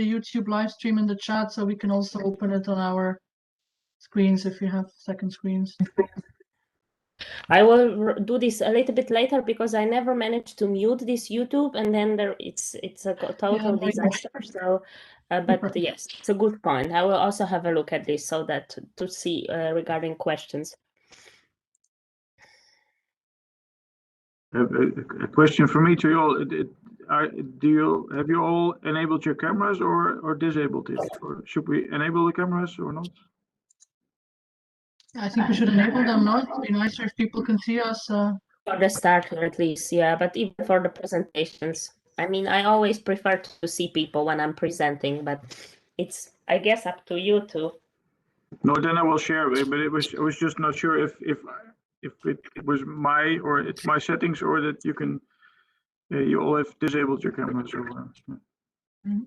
YouTube live stream in the chat, so we can also open it on our screens if you have second screens. I will do this a little bit later because I never managed to mute this YouTube, and then it's a total disaster. So, but yes, it's a good point. I will also have a look at this so that to see regarding questions. A question from me to you all. Have you all enabled your cameras or disabled it? Or should we enable the cameras or not? I think we should enable them, no? It'd be nicer if people can see us. For the start, at least, yeah. But even for the presentations, I mean, I always prefer to see people when I'm presenting, but it's, I guess, up to you too. No, then I will share it. But I was just not sure if it was it's my settings or that you can you all have disabled your cameras or. Mm-hmm.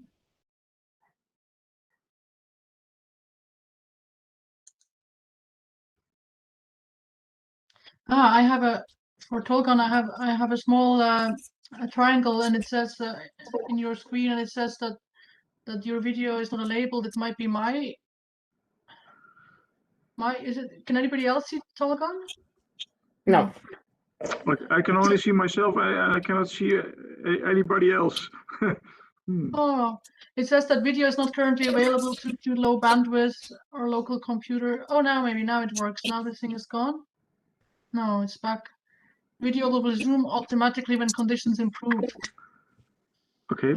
I have for Tolkien, I have a small a triangle, and it says in your screen, and it says that your video is not labeled. It might be my. Is it? Can anybody else see Tolkien? No. But I can only see myself. I cannot see anybody else. Oh, it says that video is not currently available due to low bandwidth or local computer. Oh, now it works. Now the thing is gone. No, it's back. Video will resume automatically when conditions improve. Okay.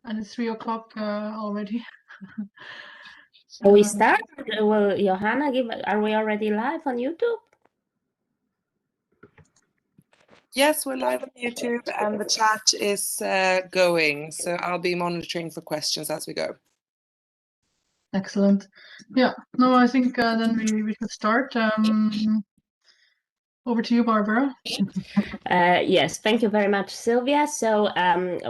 And it's 3 o'clock already. We start? Will Johanna are we already live on YouTube? Yes, we're live on YouTube and the chat is going. So I'll be monitoring for questions as we go. Excellent. Yeah, no, I think then we could start. Over to you, Barbara. Yes, thank you very much, Sylvia. So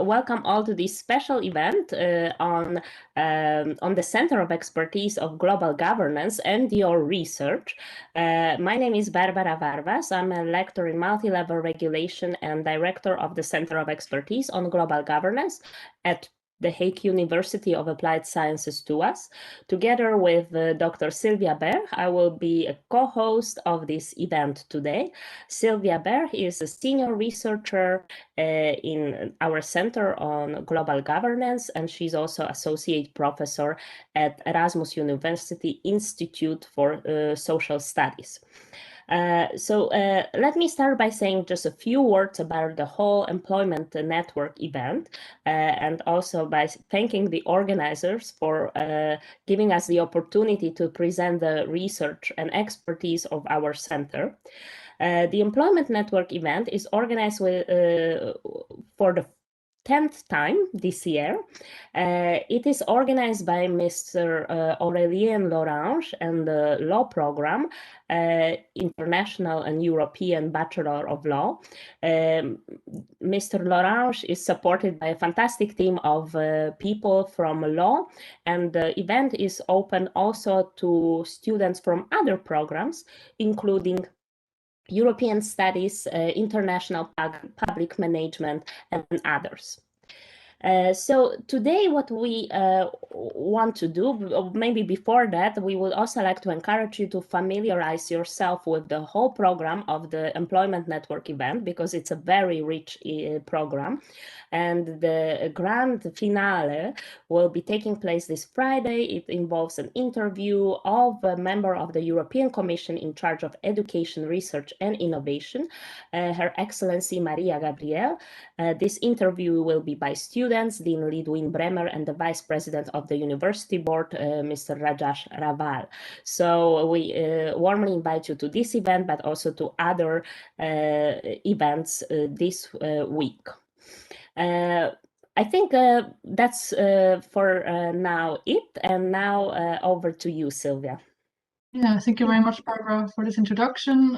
welcome all to this special event on the Center of Expertise of Global Governance and your research. My name is Barbara Varvas. I'm a lecturer in multi-level regulation and director of the Center of Expertise on Global Governance at the Hague University of Applied Sciences TUAS. Together with Dr. Sylvia Berg, I will be a co-host of this event today. Sylvia Berg is a senior researcher in our Center on Global Governance, and she's also associate professor at Erasmus University Institute for Social Studies. So let me start by saying just a few words about the whole Employment Network event, and also by thanking the organizers for giving us the opportunity to present the research and expertise of our center. The Employment Network event is organized for the 10th time this year. It is organized by Mr. Aurélien Lorange and the Law Program, International and European Bachelor of Law. Mr. Lorange is supported by a fantastic team of people from law, and the event is open also to students from other programs, including European Studies, International Public Management, and others. So today what we want to do, maybe before that, we would also like to encourage you to familiarize yourself with the whole program of the Employment Network event, because it's a very rich program. And the grand finale will be taking place this Friday. It involves an interview of a member of the European Commission in charge of education, research and innovation, Her Excellency Maria Gabriel. This interview will be by students, Dean Lidwin Bremer, and the Vice President of the University Board, Mr. Rajesh Raval. So we warmly invite you to this event, but also to other events this week. I think that's for now it, and now over to you, Sylvia. Yeah, thank you very much, Barbara, for this introduction.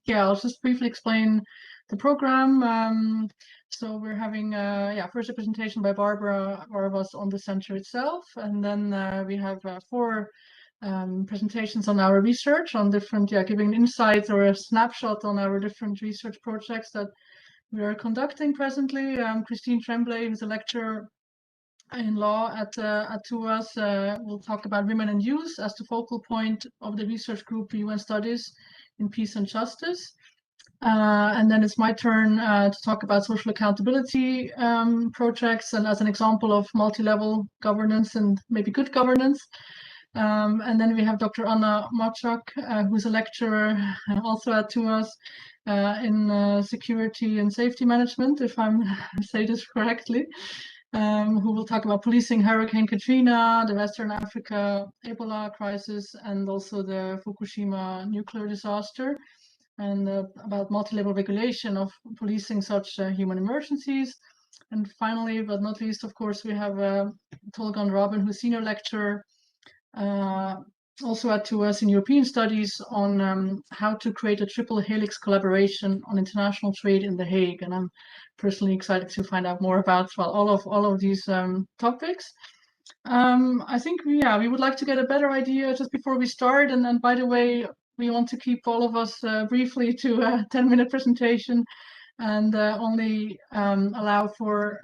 Yeah, I'll just briefly explain the program. So we're having first a presentation by Barbara Varvas on the center itself, and then we have 4 presentations on our research on different, giving insights or a snapshot on our different research projects that we are conducting presently. Christine Tremblay, who's a lecturer in law at TUAS, will talk about women and youth as the focal point of the research group UN Studies in Peace and Justice. And then it's my turn to talk about social accountability projects, and as an example of multi-level governance and maybe good governance. And then we have Dr. Anna Maczak, who's a lecturer also at TUAS in security and safety management, if I'm say this correctly, who will talk about policing Hurricane Katrina, the Western Africa Ebola crisis, and also the Fukushima nuclear disaster, and about multi-level regulation of policing such human emergencies. And finally, but not least, of course, we have Tolgan Robin, who's senior lecturer also at TUAS in European Studies on how to create a triple helix collaboration on international trade in The Hague. And I'm personally excited to find out more about all of these topics. I think we would like to get a better idea just before we start. And then, by the way, we want to keep all of us briefly to a 10-minute presentation and only allow for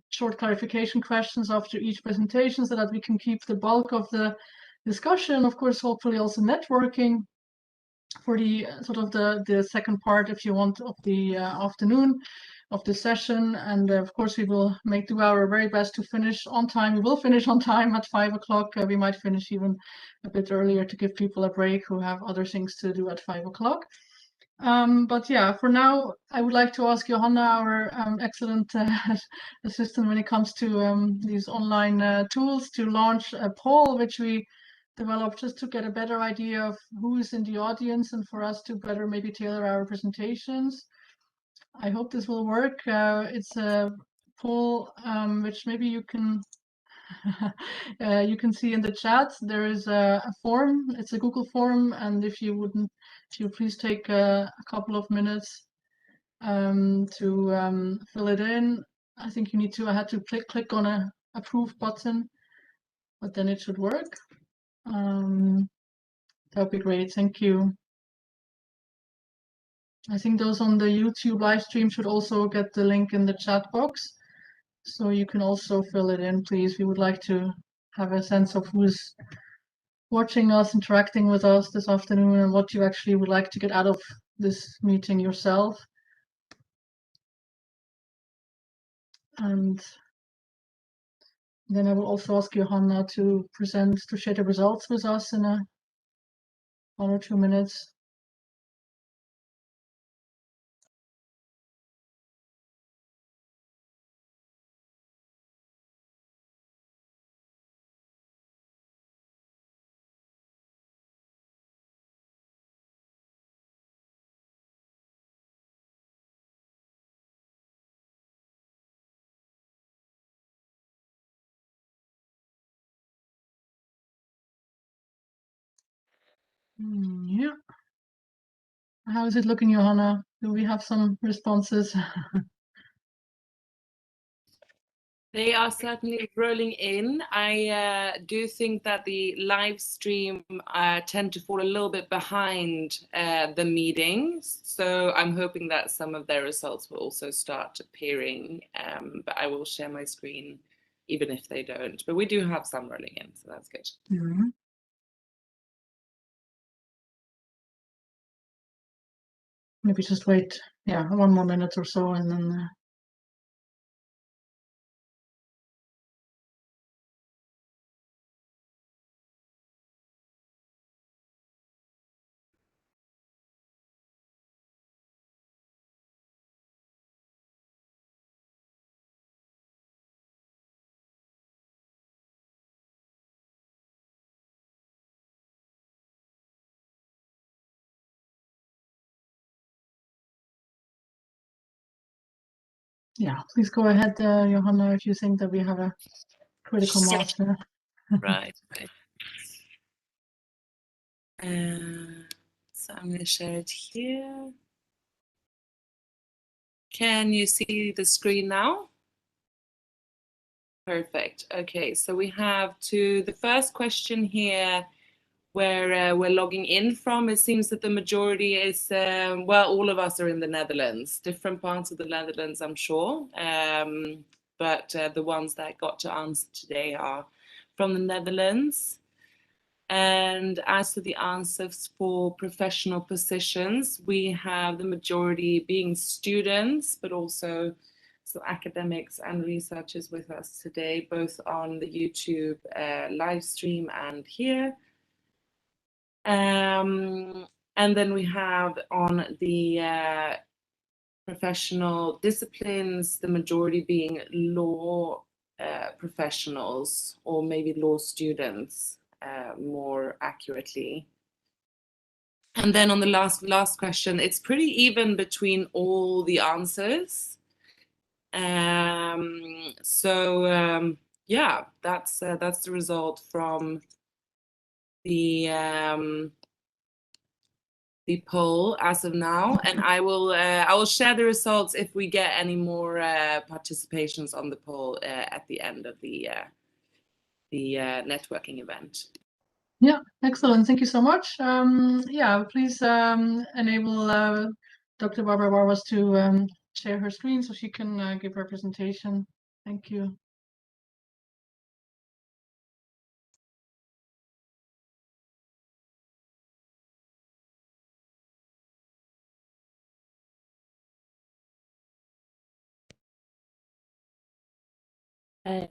short clarification questions after each presentation so that we can keep the bulk of the discussion, of course, hopefully also networking for the sort of the second part, if you want, of the afternoon of the session. And of course, we will do our very best to finish on time. We will finish on time at 5 o'clock. We might finish even a bit earlier to give people a break who have other things to do at 5 o'clock. But yeah, for now, I would like to ask Johanna, our excellent assistant when it comes to these online tools, to launch a poll, which we developed just to get a better idea of who is in the audience and for us to better maybe tailor our presentations. I hope this will work. It's a poll which maybe you can see in the chat. There is a form. It's a Google form, and if you please take a couple of minutes to fill it in. I think you need to. I had to click on a approve button, but then it should work. That would be great. Thank you. I think those on the YouTube live stream should also get the link in the chat box, so you can also fill it in, please. We would like to have a sense of who's watching us, interacting with us this afternoon, and what you actually would like to get out of this meeting yourself. And then I will also ask Johanna to share the results with us in 1 or 2 minutes. Yeah. How is it looking, Johanna? Do we have some responses? They are certainly rolling in. I do think that the live stream tend to fall a little bit behind the meetings. So I'm hoping that some of their results will also start appearing. But I will share my screen even if they don't. But we do have some rolling in, so that's good. Mm-hmm. Maybe just wait, 1 more minute or so, and then please go ahead, Johanna, if you think that we have a critical mass there. Right. So I'm going to share it here. Can you see the screen now? Perfect. Okay, so we have the first question here. where we're logging in from. It seems that the majority is, well, all of us are in the Netherlands, different parts of the Netherlands, I'm sure. But the ones that got to answer today are from the Netherlands. And as to the answers for professional positions, we have the majority being students, but also some academics and researchers with us today, both on the YouTube live stream and here. And then we have on the professional disciplines, the majority being law professionals, or maybe law students, more accurately. And then on the last question, it's pretty even between all the answers. Yeah, that's the result from the poll as of now, and I will share the results if we get any more participations on the poll at the end of the networking event. Yeah, excellent. Thank you so much. Yeah, please enable Dr. Barbara Warwas to share her screen so she can give her presentation. Thank you.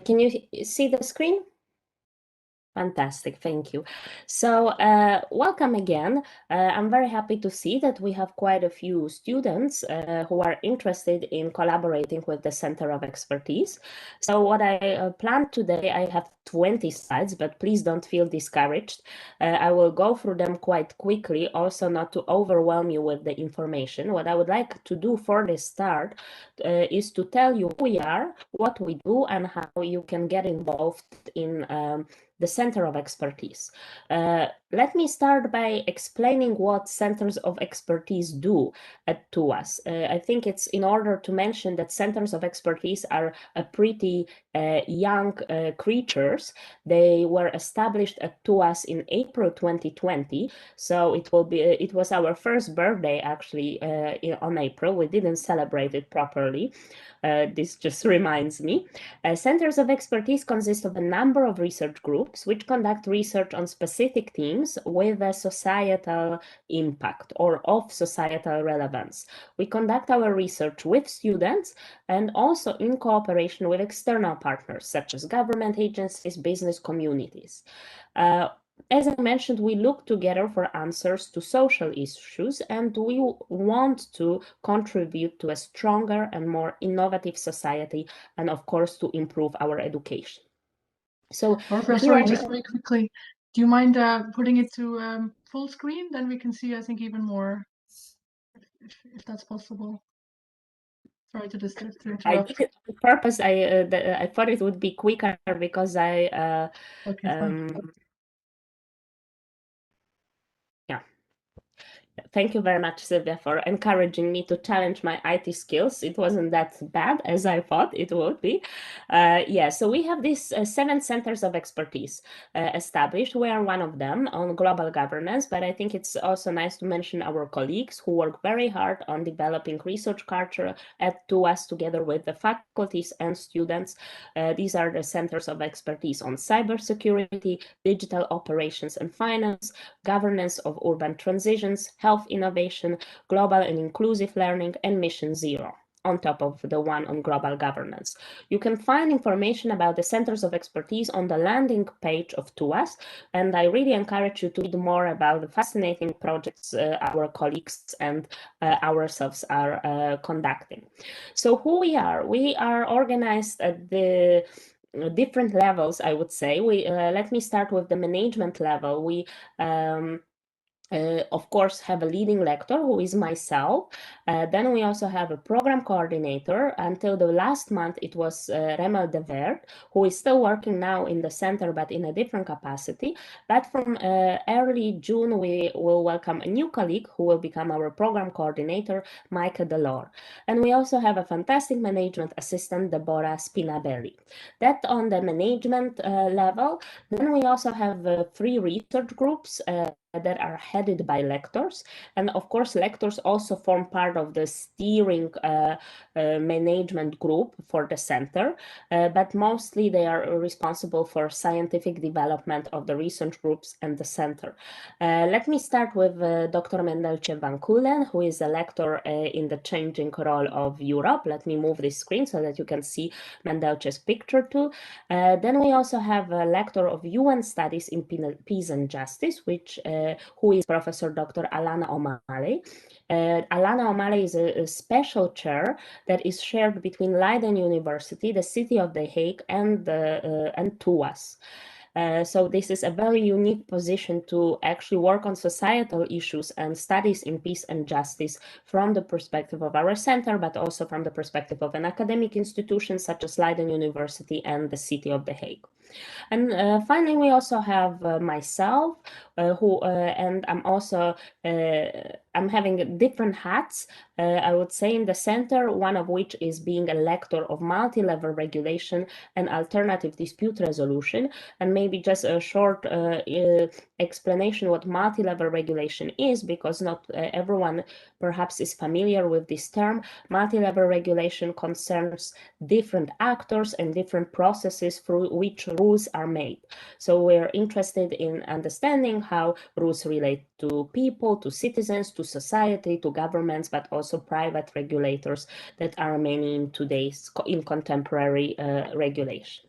Can you see the screen? Fantastic, thank you. So welcome again. I'm very happy to see that we have quite a few students who are interested in collaborating with the Center of Expertise. So what I planned today, I have 20 slides, but please don't feel discouraged. I will go through them quite quickly, also not to overwhelm you with the information. What I would like to do for this start is to tell you who we are, what we do, and how you can get involved in the Center of Expertise. Let me start by explaining what Centers of Expertise do at TUAS. I think it's in order to mention that Centers of Expertise are a pretty young creatures. They were established at TUAS in April 2020, so it was our first birthday actually on April. We didn't celebrate it properly. This just reminds me. Centers of Expertise consist of a number of research groups which conduct research on specific themes with a societal impact or of societal relevance. We conduct our research with students and also in cooperation with external partners such as government agencies, business communities. As I mentioned, we look together for answers to social issues, and we want to contribute to a stronger and more innovative society, and of course, to improve our education. So, Barbara, sorry, just very quickly, do you mind putting it to full screen? Then we can see, I think, even more, if that's possible. Sorry to interrupt. I did it on purpose. I thought it would be quicker because I okay, Thank you very much, Sylvia, for encouraging me to challenge my IT skills. It wasn't that bad as I thought it would be. Yeah, so we have these 7 centers of expertise established. We are one of them on global governance, but I think it's also nice to mention our colleagues who work very hard on developing research culture at TUAS together with the faculties and students. These are the centers of expertise on cybersecurity, digital operations and finance, governance of urban transitions, health innovation, global and inclusive learning, and Mission Zero, on top of the one on global governance. You can find information about the centers of expertise on the landing page of TUAS, and I really encourage you to read more about the fascinating projects our colleagues and ourselves are conducting. So who we are organized at the different levels, I would say. Let me start with the management level. of course, have a leading lecturer who is myself. Then we also have a program coordinator. Until the last month, it was Remel de Vert, who is still working now in the center, but in a different capacity. But from early June, we will welcome a new colleague who will become our program coordinator, Maike Delors. And we also have a fantastic management assistant, Deborah Spinabelli. That on the management level. Then we also have 3 research groups that are headed by lectors. And of course, lectors also form part of the steering management group for the center, but mostly they are responsible for scientific development of the research groups and the center. Let me start with Dr. Mendelce van Kulen, who is a lector in the changing role of Europe. Let me move this screen so that you can see Mendelce's picture too. Then we also have a lector of UN Studies in Peace and Justice, who is Professor Dr. Alana O'Malley. Alana O'Malley is a special chair that is shared between Leiden University, the City of The Hague, and TUAS. So this is a very unique position to actually work on societal issues and studies in peace and justice from the perspective of our center, but also from the perspective of an academic institution such as Leiden University and the City of The Hague. And finally, we also have myself, and I'm also I'm having different hats, I would say, in the center, one of which is being a lector of multi-level regulation and alternative dispute resolution. And maybe just a short explanation what multi-level regulation is, because not everyone perhaps is familiar with this term. Multi-level regulation concerns different actors and different processes through which rules are made. So we're interested in understanding how rules relate to people, to citizens, to society, to governments, but also private regulators that are many in contemporary regulation.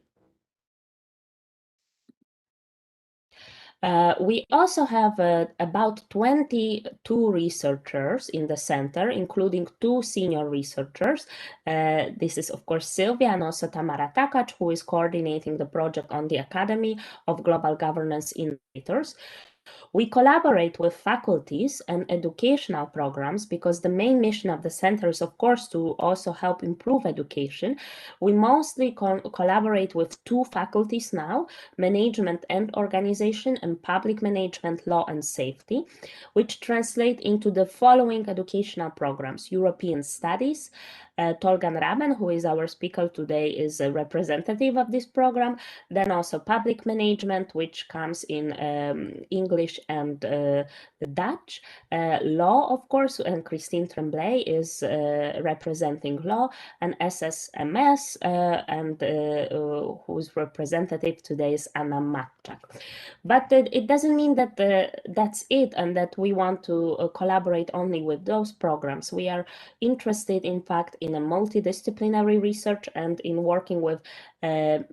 We also have about 22 researchers in the center, including 2 senior researchers. This is, of course, Sylvia and also Tamara Takac, who is coordinating the project on the Academy of Global Governance Innovators. We collaborate with faculties and educational programs because the main mission of the center is, of course, to also help improve education. We mostly collaborate with 2 faculties now, management and organization and public management, law and safety, which translate into the following educational programs: European Studies. Tolgan Raben, who is our speaker today, is a representative of this program. Then also public management, which comes in English and Dutch. Law, of course, and Christine Tremblay is representing law, and SSMS, and whose representative today is Anna Matczak. But it doesn't mean that that's it and that we want to collaborate only with those programs. We are interested, in fact, in a multidisciplinary research and in working with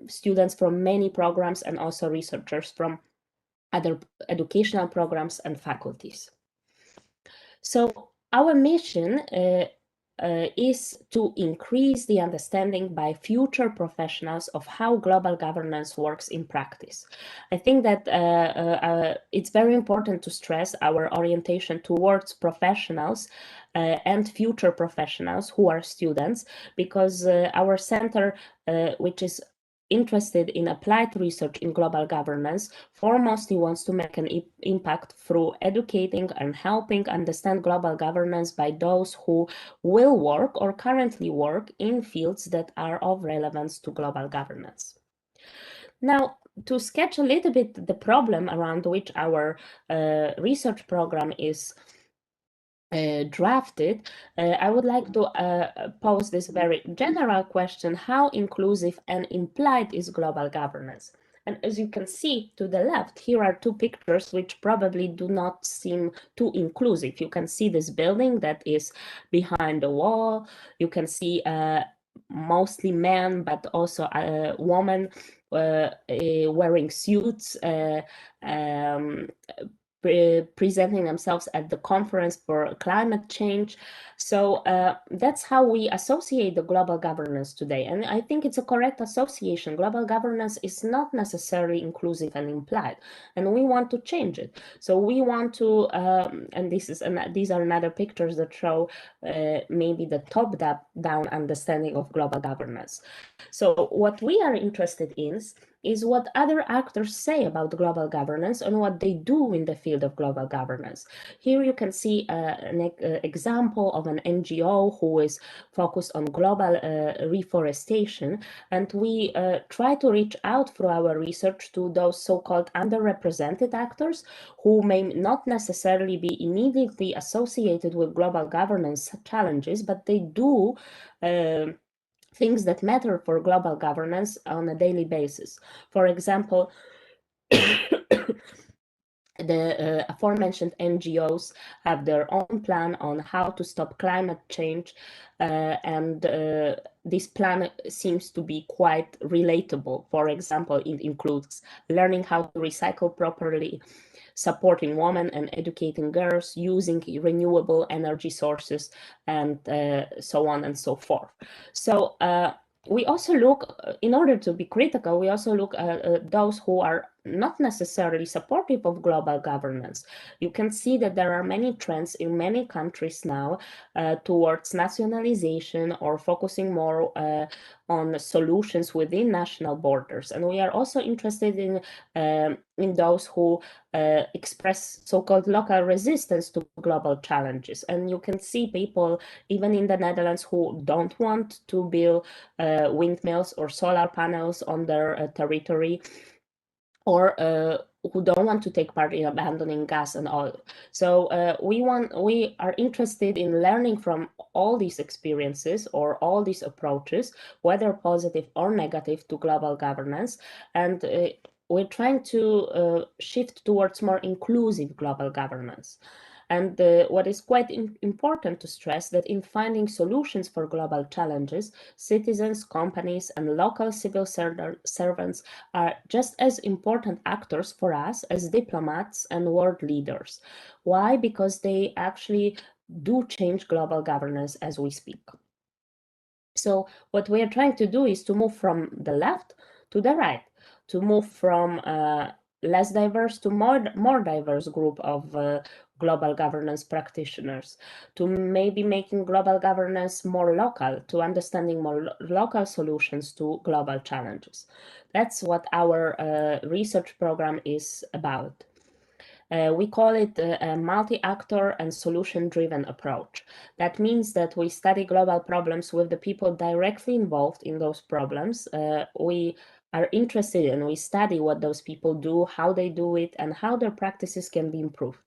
students from many programs and also researchers from other educational programs and faculties. So our mission is to increase the understanding by future professionals of how global governance works in practice. I think that it's very important to stress our orientation towards professionals and future professionals who are students, because our center, which is interested in applied research in global governance, foremostly wants to make an impact through educating and helping understand global governance by those who will work or currently work in fields that are of relevance to global governance. Now, to sketch a little bit the problem around which our research program is drafted, I would like to pose this very general question: how inclusive and implied is global governance? And as you can see to the left, here are 2 pictures which probably do not seem too inclusive. You can see this building that is behind the wall. You can see mostly men, but also women wearing suits, presenting themselves at the Conference for Climate Change. So that's how we associate the global governance today. And I think it's a correct association. Global governance is not necessarily inclusive and implied, and we want to change it. So we want to, and these are another pictures that show maybe the top-down understanding of global governance. So what we are interested in is what other actors say about global governance and what they do in the field of global governance. Here you can see an example of an NGO who is focused on global reforestation, and we try to reach out through our research to those so-called underrepresented actors who may not necessarily be immediately associated with global governance challenges, but they do things that matter for global governance on a daily basis. For example, the aforementioned NGOs have their own plan on how to stop climate change, and this plan seems to be quite relatable. For example, it includes learning how to recycle properly, supporting women and educating girls, using renewable energy sources, and so on and so forth. So we also look, in order to be critical, we also look at those who are not necessarily supportive of global governance. You can see that there are many trends in many countries now towards nationalization or focusing more on solutions within national borders. And we are also interested in those who express so-called local resistance to global challenges. And you can see people, even in the Netherlands, who don't want to build windmills or solar panels on their territory, or who don't want to take part in abandoning gas and oil. So we are interested in learning from all these experiences or all these approaches, whether positive or negative, to global governance, and we're trying to shift towards more inclusive global governance. And what is quite important to stress that in finding solutions for global challenges, citizens, companies, and local civil servants are just as important actors for us as diplomats and world leaders. Why? Because they actually do change global governance as we speak. So what we are trying to do is to move from the left to the right, to move from less diverse to more diverse group of global governance practitioners, to maybe making global governance more local, to understanding more local solutions to global challenges. That's what our research program is about. We call it a multi-actor and solution-driven approach. That means that we study global problems with the people directly involved in those problems. We are interested in, we study what those people do, how they do it, and how their practices can be improved.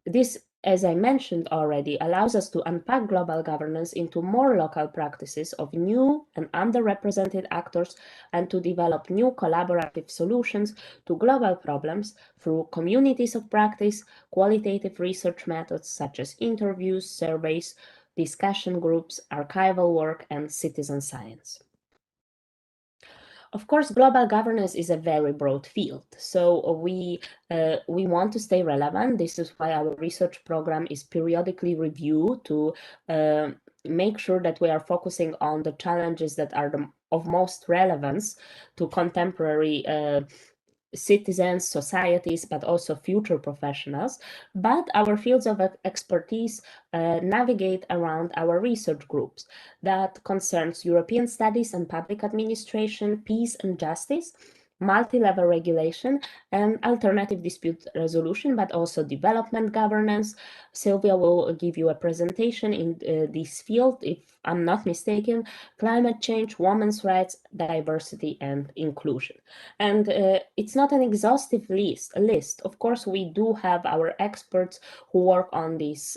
This, as I mentioned already, allows us to unpack global governance into more local practices of new and underrepresented actors, and to develop new collaborative solutions to global problems through communities of practice, qualitative research methods such as interviews, surveys, discussion groups, archival work, and citizen science. Of course, global governance is a very broad field, so we want to stay relevant. This is why our research program is periodically reviewed to make sure that we are focusing on the challenges that are of most relevance to contemporary citizens, societies, but also future professionals. But our fields of expertise navigate around our research groups that concerns European studies and public administration, peace and justice, multi-level regulation, and alternative dispute resolution, but also development governance. Sylvia will give you a presentation in this field, if I'm not mistaken, climate change, women's rights, diversity, and inclusion. And it's not an exhaustive list. Of course, we do have our experts who work on this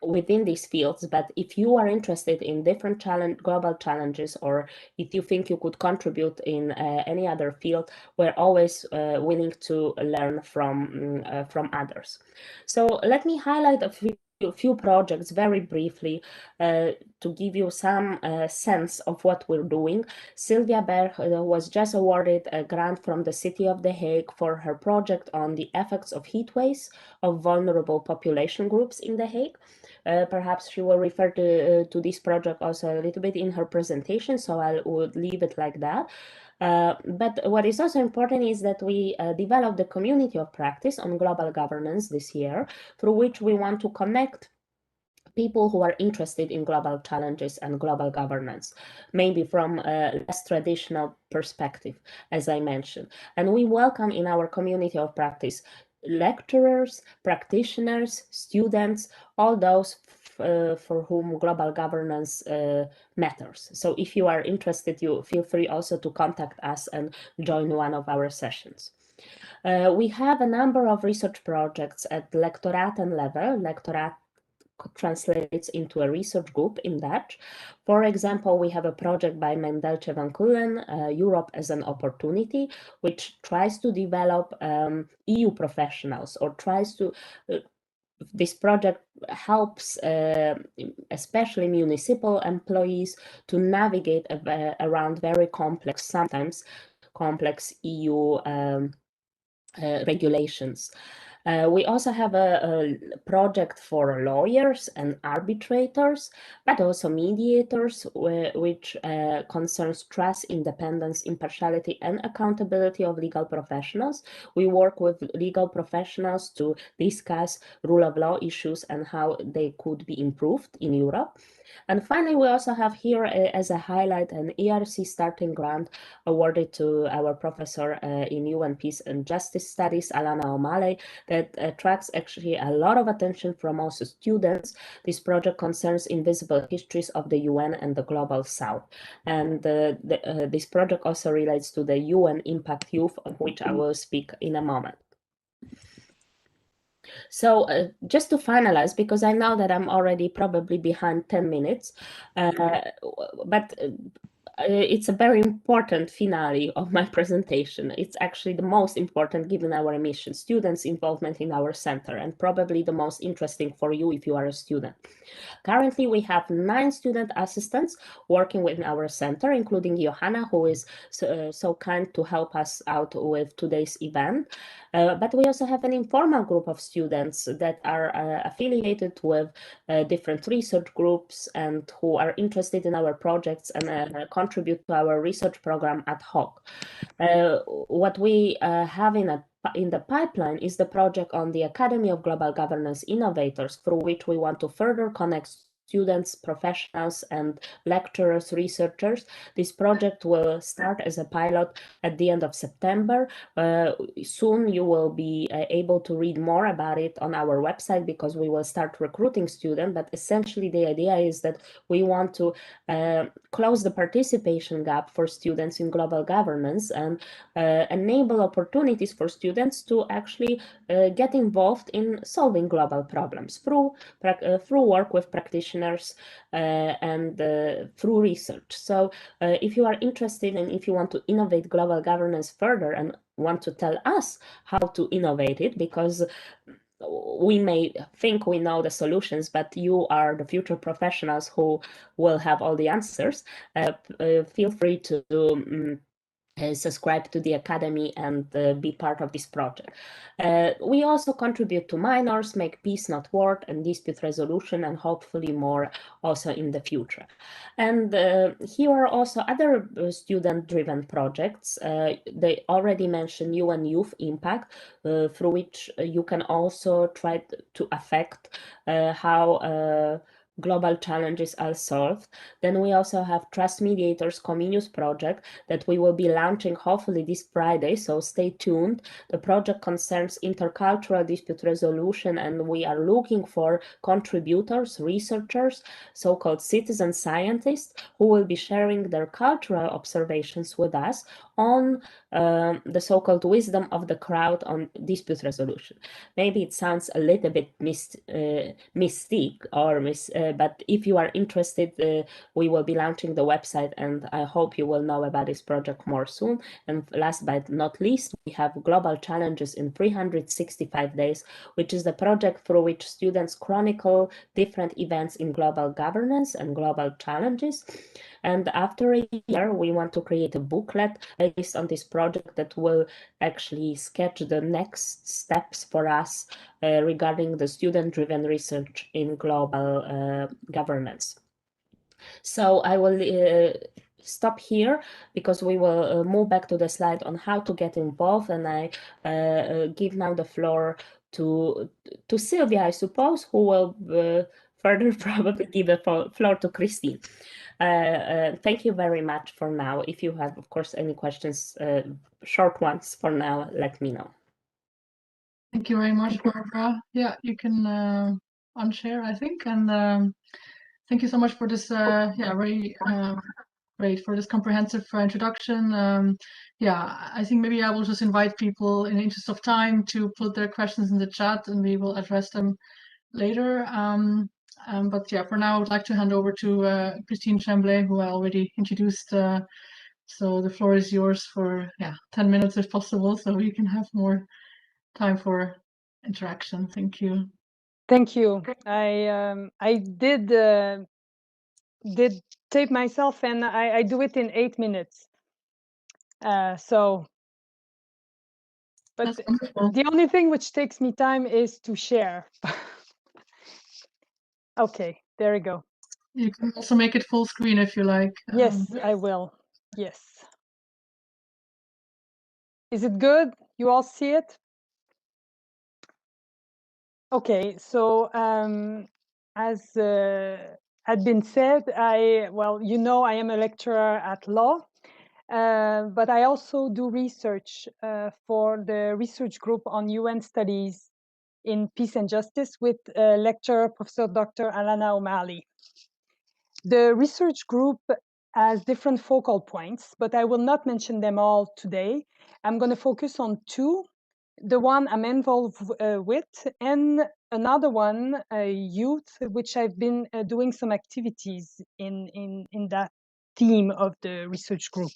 within these fields, but if you are interested in different global challenges, or if you think you could contribute in any other field, we're always willing to learn from others. So let me highlight a few few projects very briefly to give you some sense of what we're doing. Sylvia Berg was just awarded a grant from the City of The Hague for her project on the effects of heat waves of vulnerable population groups in The Hague. Perhaps she will refer to this project also a little bit in her presentation, so I would leave it like that. But what is also important is that we developed the community of practice on global governance this year, through which we want to connect people who are interested in global challenges and global governance, maybe from a less traditional perspective, as I mentioned. And we welcome in our community of practice lecturers, practitioners, students, all those for whom global governance matters. So if you are interested, you feel free also to contact us and join one of our sessions. We have a number of research projects at lectoraten level. Lectorat translates into a research group in Dutch. For example, we have a project by Mendelche van Kulen, Europe as an Opportunity, which tries to develop EU professionals, or tries to this project helps especially municipal employees to navigate around very complex, sometimes complex EU regulations. We also have a project for lawyers and arbitrators, but also mediators, which concerns trust, independence, impartiality, and accountability of legal professionals. We work with legal professionals to discuss rule of law issues and how they could be improved in Europe. And finally, we also have here as a highlight an ERC starting grant awarded to our professor in UN Peace and Justice Studies, Alana O'Malley, that attracts actually a lot of attention from also students. This project concerns invisible histories of the UN and the Global South. And this project also relates to the UN Impact Youth, of which I will speak in a moment. So just to finalize, because I know that I'm already probably behind 10 minutes, but it's a very important finale of my presentation. It's actually the most important given our mission, students' involvement in our center, and probably the most interesting for you if you are a student. Currently, we have 9 student assistants working within our center, including Johanna, who is so kind to help us out with today's event. But we also have an informal group of students that are affiliated with different research groups and who are interested in our projects and contribute to our research program ad hoc. What we have in the pipeline is the project on the Academy of Global Governance Innovators, through which we want to further connect students, professionals, and lecturers, researchers. This project will start as a pilot at the end of September. Soon you will be able to read more about it on our website, because we will start recruiting students. But essentially the idea is that we want to close the participation gap for students in global governance and enable opportunities for students to actually get involved in solving global problems through work with practitioners and through research. So if you are interested and if you want to innovate global governance further and want to tell us how to innovate it, because we may think we know the solutions, but you are the future professionals who will have all the answers, feel free to subscribe to the Academy and be part of this project. We also contribute to minors, make peace not war, and dispute resolution, and hopefully more also in the future. And here are also other student-driven projects. They already mentioned UN Youth Impact, through which you can also try to affect how global challenges are solved. Then we also have Trust Mediators Comenius project that we will be launching hopefully this Friday, so stay tuned. The project concerns intercultural dispute resolution, and we are looking for contributors, researchers, so-called citizen scientists, who will be sharing their cultural observations with us on the so-called wisdom of the crowd on dispute resolution. Maybe it sounds a little bit mystique, but if you are interested, we will be launching the website, and I hope you will know about this project more soon. And last but not least, have Global Challenges in 365 Days, which is the project through which students chronicle different events in global governance and global challenges. And after a year, we want to create a booklet based on this project that will actually sketch the next steps for us regarding the student-driven research in global governance. So I will stop here because we will move back to the slide on how to get involved, and I give now the floor to Sylvia, I suppose, who will further probably give the floor to Christine. Thank you very much for now. If you have, of course, any questions, short ones for now, let me know. Thank you very much, Barbara. Yeah, you can unshare, I think, and thank you so much for this. Yeah, very great for this comprehensive introduction. Yeah, I think maybe I will just invite people in the interest of time to put their questions in the chat, and we will address them later. But yeah, for now, I would like to hand over to Christine Tremblay, who I already introduced. So the floor is yours for 10 minutes if possible, so we can have more time for interaction. Thank you. Thank you. I did tape myself, and I do it in 8 minutes. So, but That's wonderful. the only thing which takes me time is to share. Okay, there we go. You can also make it full screen if you like. Yes, I will. Yes. Is it good? You all see it? Okay, so as had been said, I am a lecturer at law, but I also do research for the research group on UN studies in peace and justice with lecturer Professor Dr. Alana O'Malley. The research group has different focal points, but I will not mention them all today. I'm going to focus on two. The one I'm involved with, and another one, youth, which I've been doing some activities in that theme of the research group.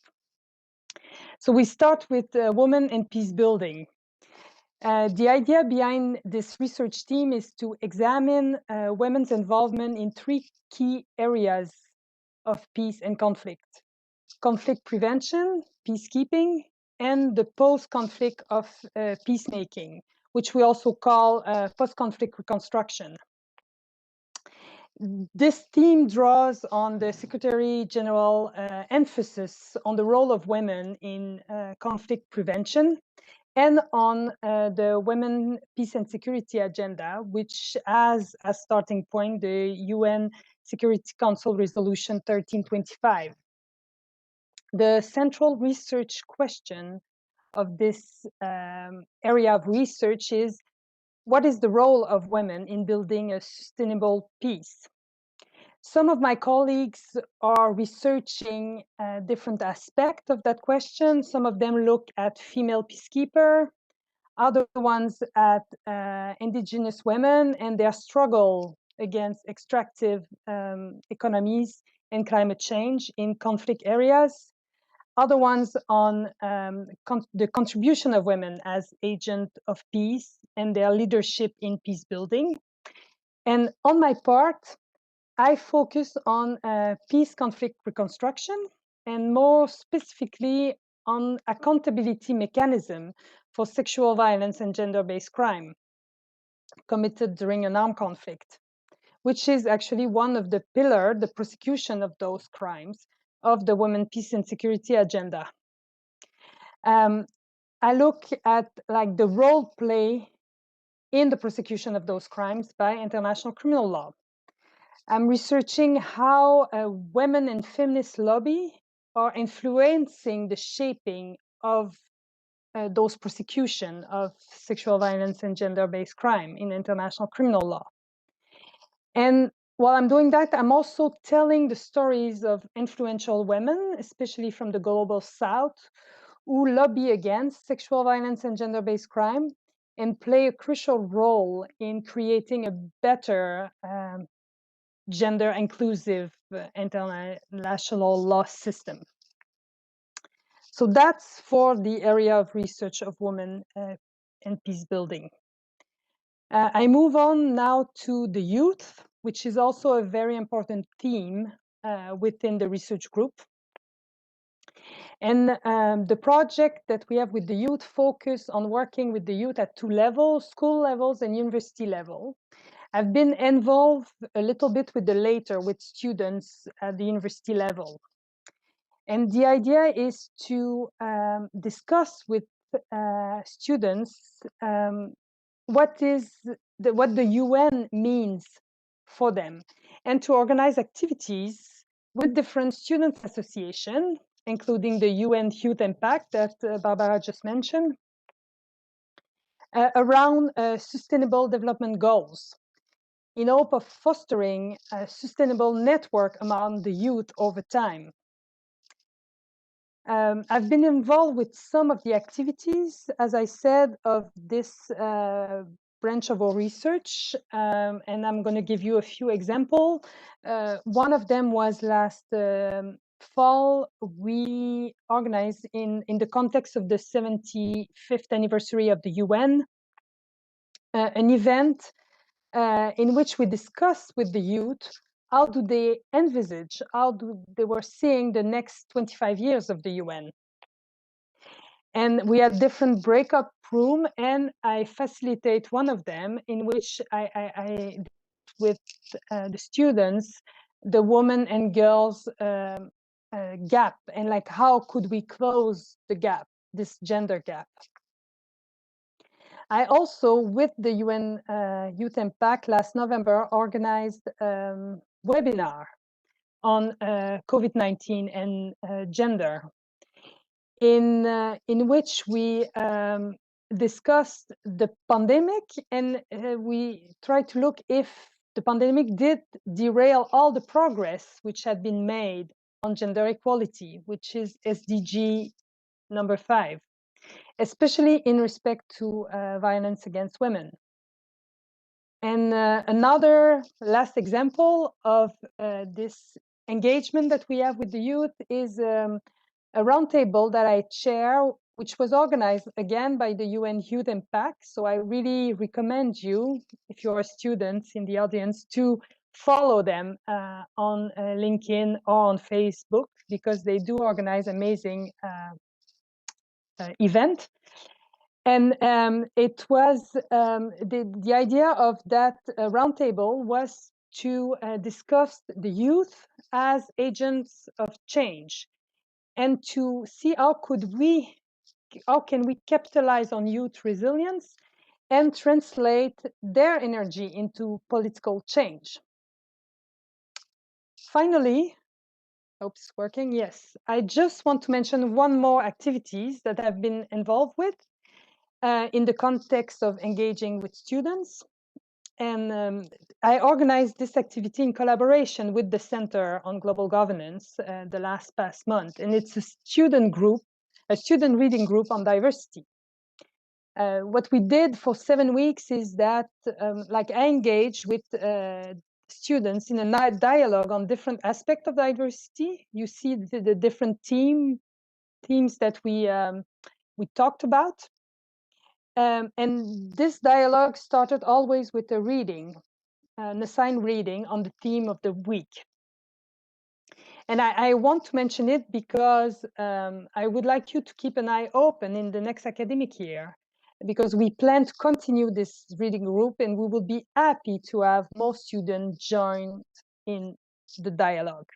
So we start with women and peace building. The idea behind this research team is to examine women's involvement in three key areas of peace and conflict: conflict prevention, peacekeeping, and the post-conflict of peacemaking, which we also call post-conflict reconstruction. This theme draws on the Secretary General emphasis on the role of women in conflict prevention and on the Women, Peace and Security Agenda, which has as starting point the UN Security Council Resolution 1325. The central research question of this area of research is, what is the role of women in building a sustainable peace? Some of my colleagues are researching different aspects of that question. Some of them look at female peacekeeper, other ones at indigenous women and their struggle against extractive economies and climate change in conflict areas. Other ones on the contribution of women as agent of peace and their leadership in peace building. And on my part, I focus on peace conflict reconstruction, and more specifically on accountability mechanism for sexual violence and gender-based crime committed during an armed conflict, which is actually one of the pillars, the prosecution of those crimes, of the Women, Peace and Security Agenda. I look at the role play in the prosecution of those crimes by international criminal law. I'm researching how women and feminist lobby are influencing the shaping of those prosecution of sexual violence and gender-based crime in international criminal law. And while I'm doing that, I'm also telling the stories of influential women, especially from the global South, who lobby against sexual violence and gender-based crime and play a crucial role in creating a better gender inclusive international law system. So that's for the area of research of women and peace building. I move on now to the youth, which is also a very important theme within the research group. And the project that we have with the youth focus on working with the youth at 2 levels, school levels and university level. I've been involved a little bit with the later, with students at the university level. And the idea is to discuss with students what the UN means for them, and to organize activities with different students associations, including the UN Youth Impact that Barbara just mentioned, around sustainable development goals, in hope of fostering a sustainable network among the youth over time. I've been involved with some of the activities, as I said, of this branch of our research, and I'm going to give you a few examples. One of them was last fall. We organized in the context of the 75th anniversary of the UN, an event in which we discussed with the youth how do they envisage, how do they were seeing the next 25 years of the UN. And we had different breakup room, and I facilitate one of them in which I with the students, the women and girls gap, and like how could we close the gap, this gender gap. I also, with the UN Youth Impact last November, organized webinar on COVID-19 and gender, in which we discussed the pandemic, and we tried to look if the pandemic did derail all the progress which had been made on gender equality, which is SDG number 5, especially in respect to violence against women. And another last example of this engagement that we have with the youth is a roundtable that I chair, which was organized again by the UN Youth Impact. So I really recommend you, if you're students in the audience, to follow them on LinkedIn or on Facebook, because they do organize amazing event. And it was the idea of that roundtable was to discuss the youth as agents of change, and to see how can we capitalize on youth resilience and translate their energy into political change. Finally, hope it's working. Yes, I just want to mention one more activities that I've been involved with in the context of engaging with students. And I organized this activity in collaboration with the Center on Global Governance the past month. And it's a student group, a student reading group on diversity. What we did for 7 weeks is that like I engaged with students in a dialogue on different aspects of diversity. You see the different themes that we talked about. And this dialogue started always with a reading, an assigned reading on the theme of the week. And I want to mention it because I would like you to keep an eye open in the next academic year, because we plan to continue this reading group, and we will be happy to have more students join in the dialogue.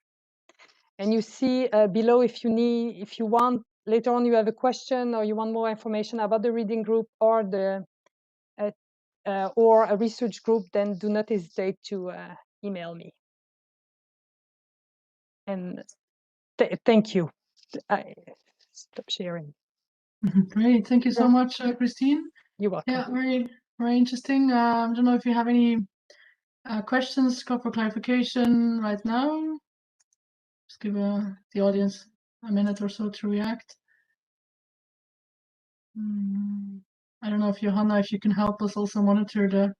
And you see below, if you want, later on you have a question or you want more information about the reading group or the or a research group, then do not hesitate to email me. And thank you. I stop sharing. Great, thank you so much, Christine. You're welcome. Yeah, very, very interesting. I don't know if you have any questions for clarification right now. Just give the audience a minute or so to react. I don't know if Johanna, if you can help us also monitor the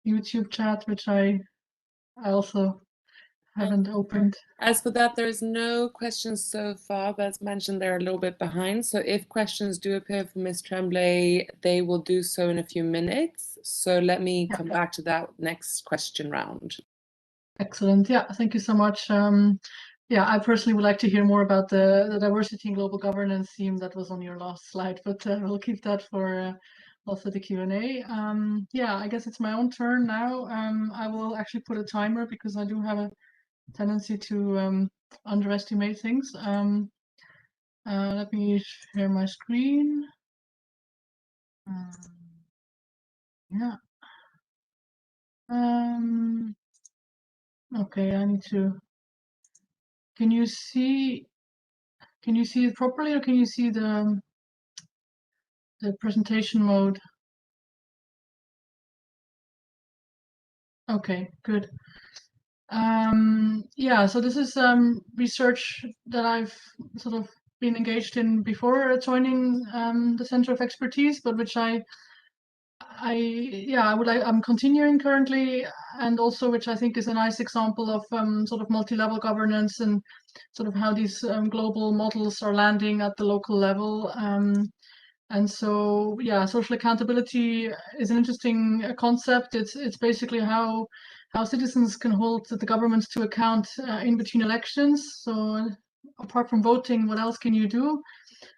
YouTube chat, which I also haven't opened. As for that, there's no questions so far, but as mentioned, they're a little bit behind. So if questions do appear for Ms. Tremblay, they will do so in a few minutes. So let me come back to that next question round. Excellent. Yeah, thank you so much. Yeah, I personally would like to hear more about the diversity and global governance theme that was on your last slide, but we'll keep that for also the Q&A. Yeah, I guess it's my own turn now. I will actually put a timer because I do have a tendency to underestimate things. Let me share my screen. Yeah. Okay, I need to. Can you see it properly, or can you see the presentation mode? Okay, good. Yeah, so this is research that I've sort of been engaged in before joining the Center of Expertise, but which I'm continuing currently, and also which I think is a nice example of sort of multi-level governance and sort of how these global models are landing at the local level. And so, yeah, social accountability is an interesting concept. It's basically how citizens can hold the governments to account in between elections. So apart from voting, what else can you do?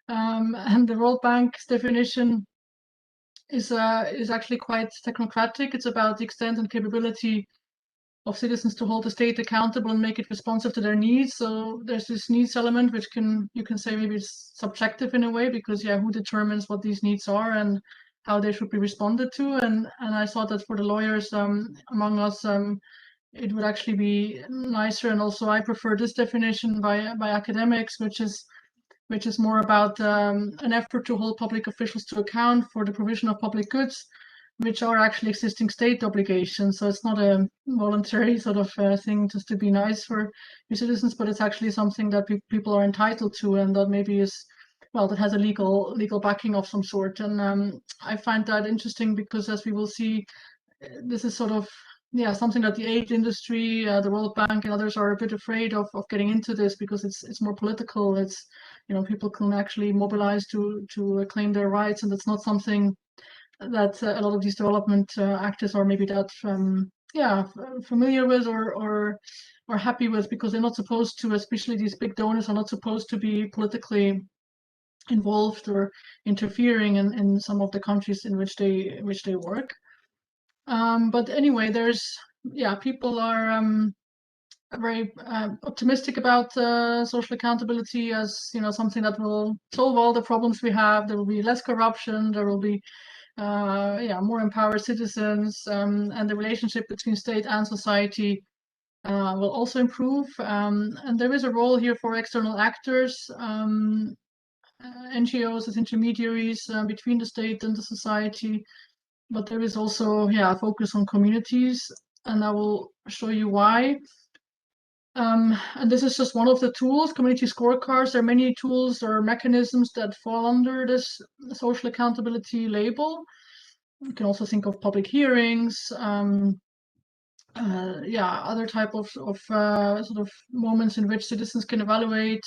And the World Bank's definition is actually quite technocratic. It's about the extent and capability of citizens to hold the state accountable and make it responsive to their needs. So there's this needs element, which you can say maybe it's subjective in a way, because yeah, who determines what these needs are and how they should be responded to? And I thought that for the lawyers among us, it would actually be nicer, and also I prefer this definition by academics, which is more about an effort to hold public officials to account for the provision of public goods, which are actually existing state obligations. So it's not a voluntary sort of thing just to be nice for your citizens, but it's actually something that people are entitled to, and that maybe is, well, that has a legal backing of some sort. And I find that interesting because, as we will see, this is sort of, yeah, something that the aid industry, the World Bank and others are a bit afraid of getting into this, because it's more political. It's, you know, people can actually mobilize to claim their rights, and it's not something that a lot of these development actors are maybe that familiar with or happy with, because they're not supposed to, especially these big donors are not supposed to be politically involved or interfering in some of the countries in which they work. But anyway, people are very optimistic about social accountability as, you know, something that will solve all the problems we have. There will be less corruption. There will be more empowered citizens, and the relationship between state and society will also improve. And there is a role here for external actors, NGOs as intermediaries between the state and the society. But there is also a focus on communities, and I will show you why. And this is just one of the tools, community scorecards. There are many tools or mechanisms that fall under this social accountability label. You can also think of public hearings, other type of sort of moments in which citizens can evaluate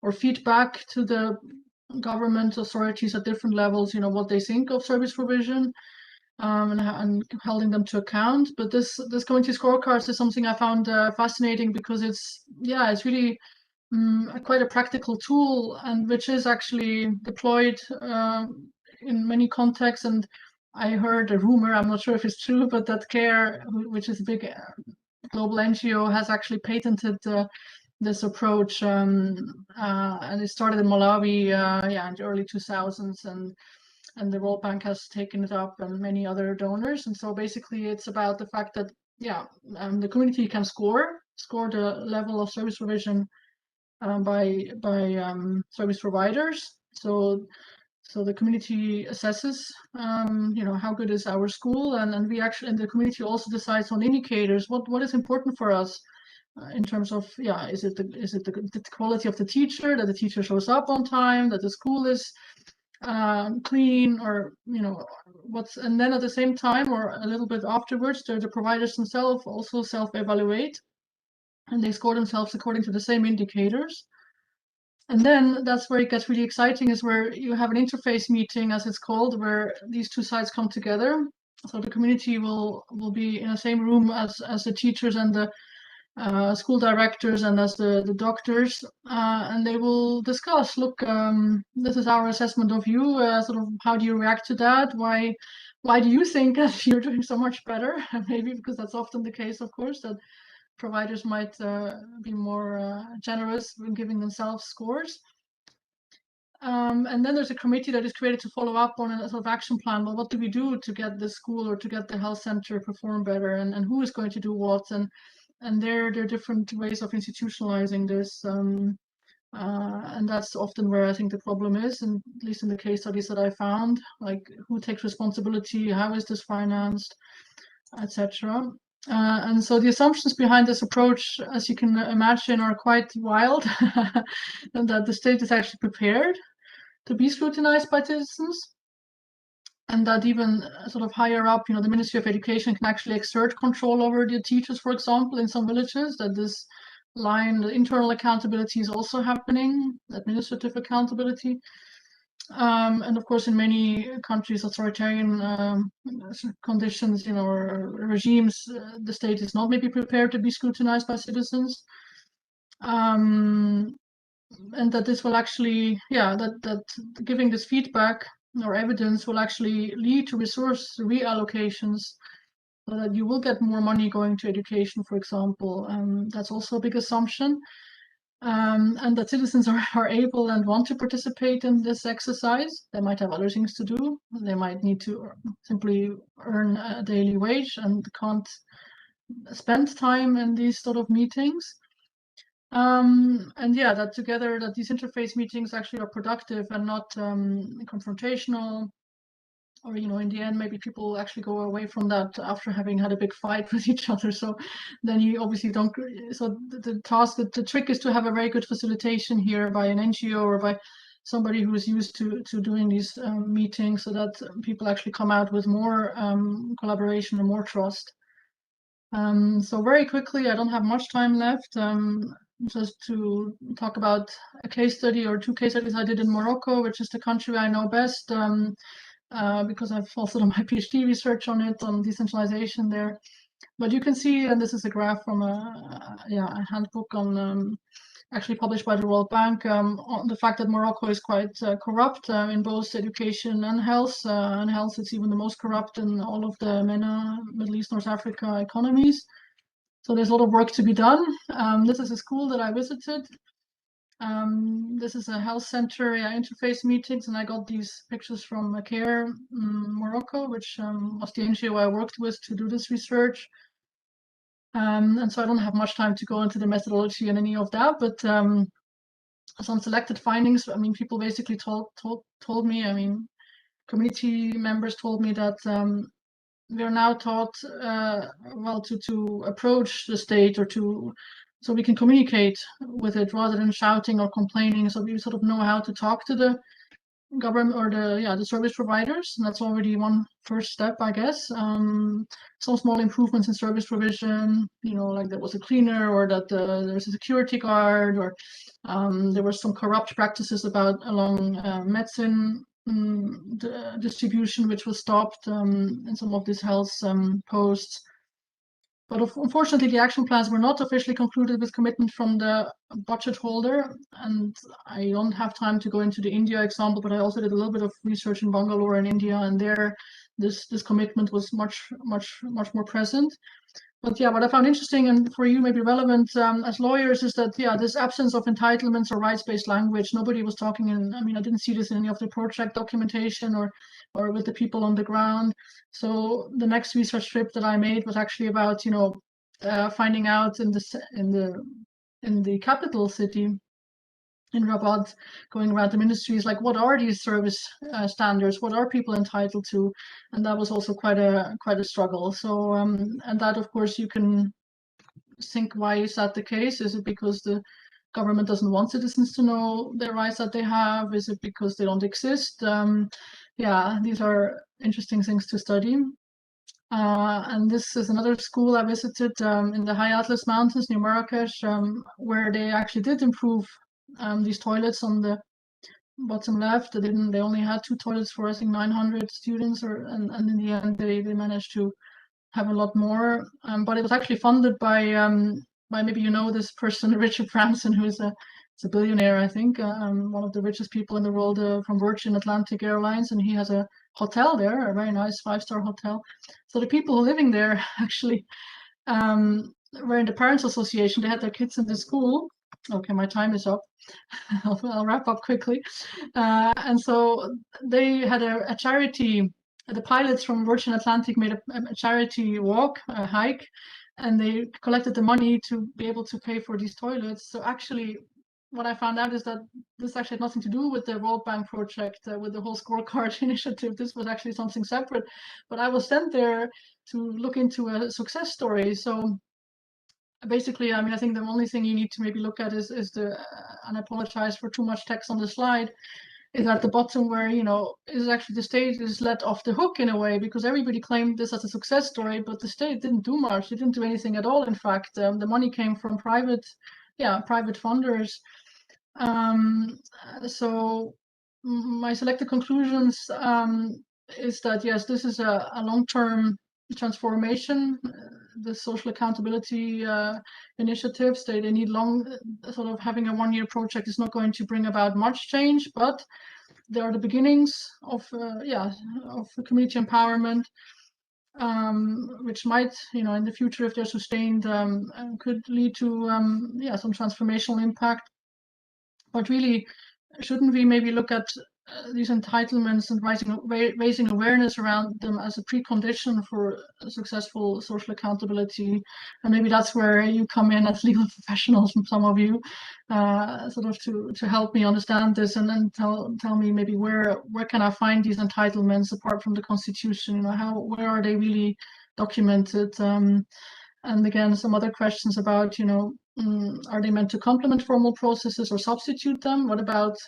or feedback to the government authorities at different levels, you know, what they think of service provision, and holding them to account. But this community scorecards is something I found fascinating, because it's really quite a practical tool, and which is actually deployed in many contexts. And I heard a rumor, I'm not sure if it's true, but that CARE, which is a big global NGO, has actually patented this approach, and it started in Malawi in the early 2000s, and the World Bank has taken it up, and many other donors. And so basically it's about the fact that the community can score the level of service provision by service providers. So the community assesses, how good is our school, and we actually, and the community also decides on indicators, what is important for us in terms of, is it the quality of the teacher, that the teacher shows up on time, that the school is clean, or, you know, and then at the same time, or a little bit afterwards, the providers themselves also self-evaluate. and they score themselves according to the same indicators. And then that's where it gets really exciting, is where you have an interface meeting, as it's called, where these two sides come together. So the community will be in the same room as the teachers and the school directors and as the doctors, and they will discuss, look, this is our assessment of you, sort of how do you react to that? Why do you think that you're doing so much better? Maybe because that's often the case, of course, that providers might be more generous when giving themselves scores. And then there's a committee that is created to follow up on a sort of action plan. Well, what do we do to get the school or to get the health center perform better, and who is going to do what? And there are different ways of institutionalizing this. And that's often where I think the problem is, and at least in the case studies that I found, like who takes responsibility, how is this financed, etc. And so the assumptions behind this approach, as you can imagine, are quite wild, and that the state is actually prepared to be scrutinized by citizens, and that even sort of higher up, the Ministry of Education can actually exert control over the teachers, for example, in some villages, that this line, the internal accountability is also happening, administrative accountability. And of course, in many countries, authoritarian conditions, or regimes, the state is not maybe prepared to be scrutinized by citizens. And that this will actually, that giving this feedback or evidence will actually lead to resource reallocations, so that you will get more money going to education, for example. That's also a big assumption. And that citizens are able and want to participate in this exercise. They might have other things to do. They might need to simply earn a daily wage and can't spend time in these sort of meetings. And that together, that these interface meetings actually are productive and not confrontational, or in the end, maybe people actually go away from that after having had a big fight with each other. So then you obviously don't. So the trick is to have a very good facilitation here by an NGO or by somebody who is used to doing these meetings, so that people actually come out with more collaboration and more trust. So very quickly, I don't have much time left. Just to talk about a case study or two case studies I did in Morocco, which is the country I know best. Because I've also done my PhD research on it, on decentralization there. But you can see, and this is a graph from a handbook on, actually published by the World Bank, on the fact that Morocco is quite corrupt in both education and health. And health is even the most corrupt in all of the MENA, Middle East, North Africa economies. So there's a lot of work to be done. This is a school that I visited. This is a health center interface meetings, and I got these pictures from CARE Morocco, which was the NGO I worked with to do this research. And so I don't have much time to go into the methodology and any of that, but some selected findings. People basically told me, community members told me that we are now taught to approach the state, or so we can communicate with it rather than shouting or complaining. So we sort of know how to talk to the government or the service providers, and that's already one first step, I guess. Some small improvements in service provision, like there was a cleaner, or that there's a security guard, or there were some corrupt practices along medicine distribution, which was stopped in some of these health posts. But unfortunately, the action plans were not officially concluded with commitment from the budget holder. And I don't have time to go into the India example, but I also did a little bit of research in Bangalore in India, and there this commitment was much more present. But what I found interesting, and for you maybe relevant as lawyers, is that this absence of entitlements or rights-based language, nobody was talking in. I didn't see this in any of the project documentation or with the people on the ground. So the next research trip that I made was actually about finding out in the capital city, in Rabat, going around the ministries, like what are these service standards, what are people entitled to, and that was also quite a struggle. So and that, of course, you can think, why is that the case? Is it because the government doesn't want citizens to know their rights that they have? Is it because they don't exist? These are interesting things to study. And this is another school I visited in the High Atlas Mountains near Marrakesh, where they actually did improve these toilets on the bottom left. They only had 2 toilets for, I think, 900 students, and in the end they managed to have a lot more. But it was actually funded by maybe you know this person, Richard Branson, who is a billionaire, I think, one of the richest people in the world, from Virgin Atlantic Airlines, and he has a hotel there, a very nice 5-star hotel. So the people who are living there actually were in the Parents Association. They had their kids in the school. Okay, my time is up. I'll wrap up quickly. And so they had a charity. The pilots from Virgin Atlantic made a charity walk, a hike, and they collected the money to be able to pay for these toilets. So actually, what I found out is that this actually had nothing to do with the World Bank project, with the whole scorecard initiative. This was actually something separate. But I was sent there to look into a success story. So basically, I mean, I think the only thing you need to maybe look at is the, and I apologize for too much text on the slide, is at the bottom where, you know, is actually the state is let off the hook in a way, because everybody claimed this as a success story, but the state didn't do much. It didn't do anything at all. In fact, the money came from private funders. So my selected conclusions is that, yes, this is a long-term transformation. The social accountability initiatives, they need long, sort of having a one-year project is not going to bring about much change, but they are the beginnings of community empowerment, which might, you know, in the future, if they're sustained, could lead to some transformational impact. But really, shouldn't we maybe look at these entitlements and raising awareness around them as a precondition for successful social accountability? And maybe that's where you come in as legal professionals, from some of you, sort of to help me understand this, and then tell me maybe where can I find these entitlements apart from the Constitution? You know, where are they really documented? And again, some other questions about, you know, are they meant to complement formal processes or substitute them? What about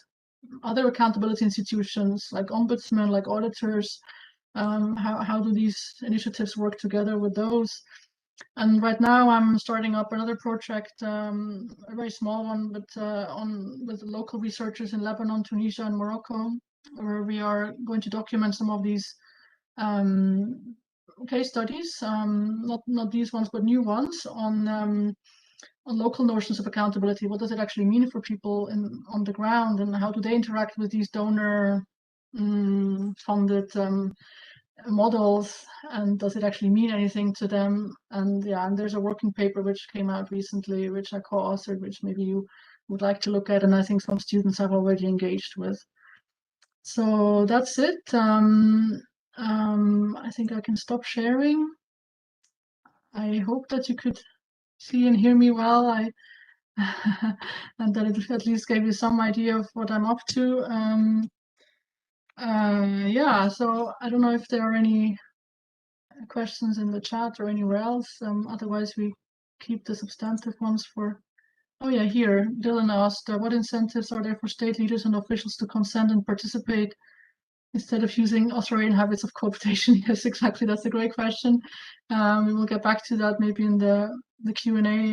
other accountability institutions like ombudsmen, like auditors? How do these initiatives work together with those? And right now I'm starting up another project, a very small one, but with local researchers in Lebanon, Tunisia, and Morocco, where we are going to document some of these case studies, not these ones, but new ones on local notions of accountability. What does it actually mean for people on the ground, and how do they interact with these donor funded models, and does it actually mean anything to them? And there's a working paper which came out recently, which I co-authored, which maybe you would like to look at, and I think some students have already engaged with. So that's it. I think I can stop sharing. I hope that you could see and hear me well. And that it at least gave you some idea of what I'm up to. So I don't know if there are any questions in the chat or anywhere else. Otherwise, we keep the substantive ones for. Oh yeah, here Dylan asked, what incentives are there for state leaders and officials to consent and participate instead of using authoritarian habits of cooptation? Yes, exactly. That's a great question. We will get back to that maybe in the Q&A.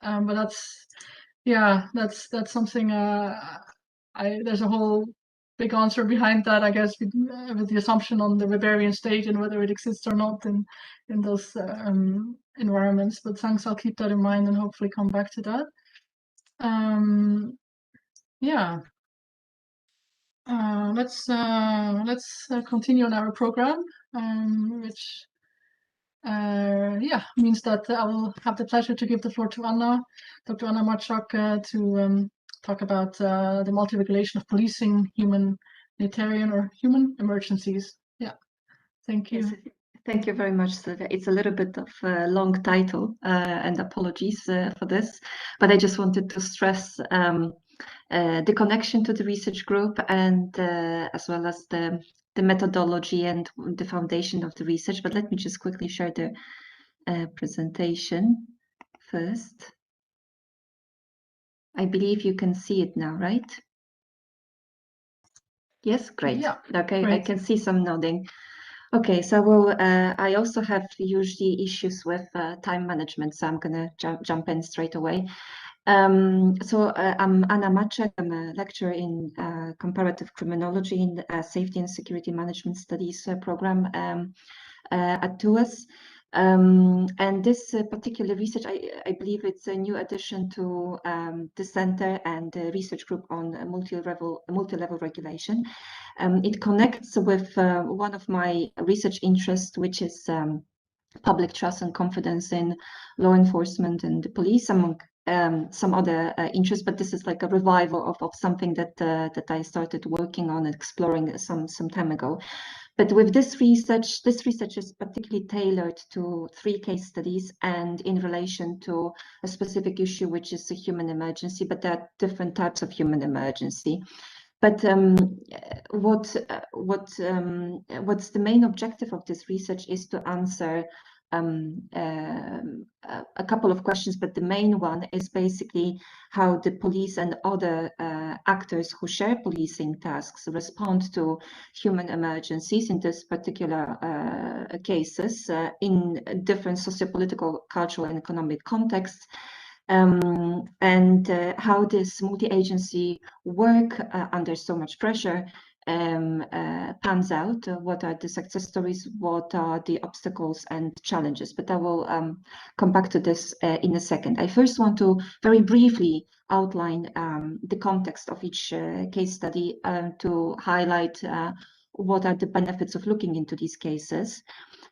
But that's something. There's a whole big answer behind that, I guess, with the assumption on the Weberian state and whether it exists or not in those environments. But thanks, I'll keep that in mind and hopefully come back to that. Let's continue on our program, which means that I will have the pleasure to give the floor to Anna, Dr. Anna Marczak, to talk about the multi-regulation of policing humanitarian or human emergencies. Yeah, thank you. Yes, thank you very much, Sylvia. It's a little bit of a long title, and apologies for this, but I just wanted to stress the connection to the research group, and as well as the methodology and the foundation of the research. But let me just quickly share the presentation first. I believe you can see it now, right? Yes, great. Yeah, okay, great. I can see some nodding. Okay, so I also have usually issues with time management, so I'm gonna jump in straight away. So I'm Anna Maczek. I'm a lecturer in comparative criminology in the Safety and Security Management Studies program at TUAS. And this particular research, I believe it's a new addition to the center and the research group on multi-level regulation. It connects with one of my research interests, which is public trust and confidence in law enforcement and the police, among some other interests, but this is like a revival of something that that I started working on and exploring some time ago. But with this research is particularly tailored to 3 case studies and in relation to a specific issue, which is a human emergency, but there are different types of human emergency. But what's the main objective of this research is to answer a couple of questions, but the main one is basically how the police and other actors who share policing tasks respond to human emergencies in this particular cases in different sociopolitical, cultural, and economic contexts. And how this multi-agency work under so much pressure pans out. What are the success stories? What are the obstacles and challenges? But I will come back to this in a second. I first want to very briefly outline the context of each case study to highlight what are the benefits of looking into these cases.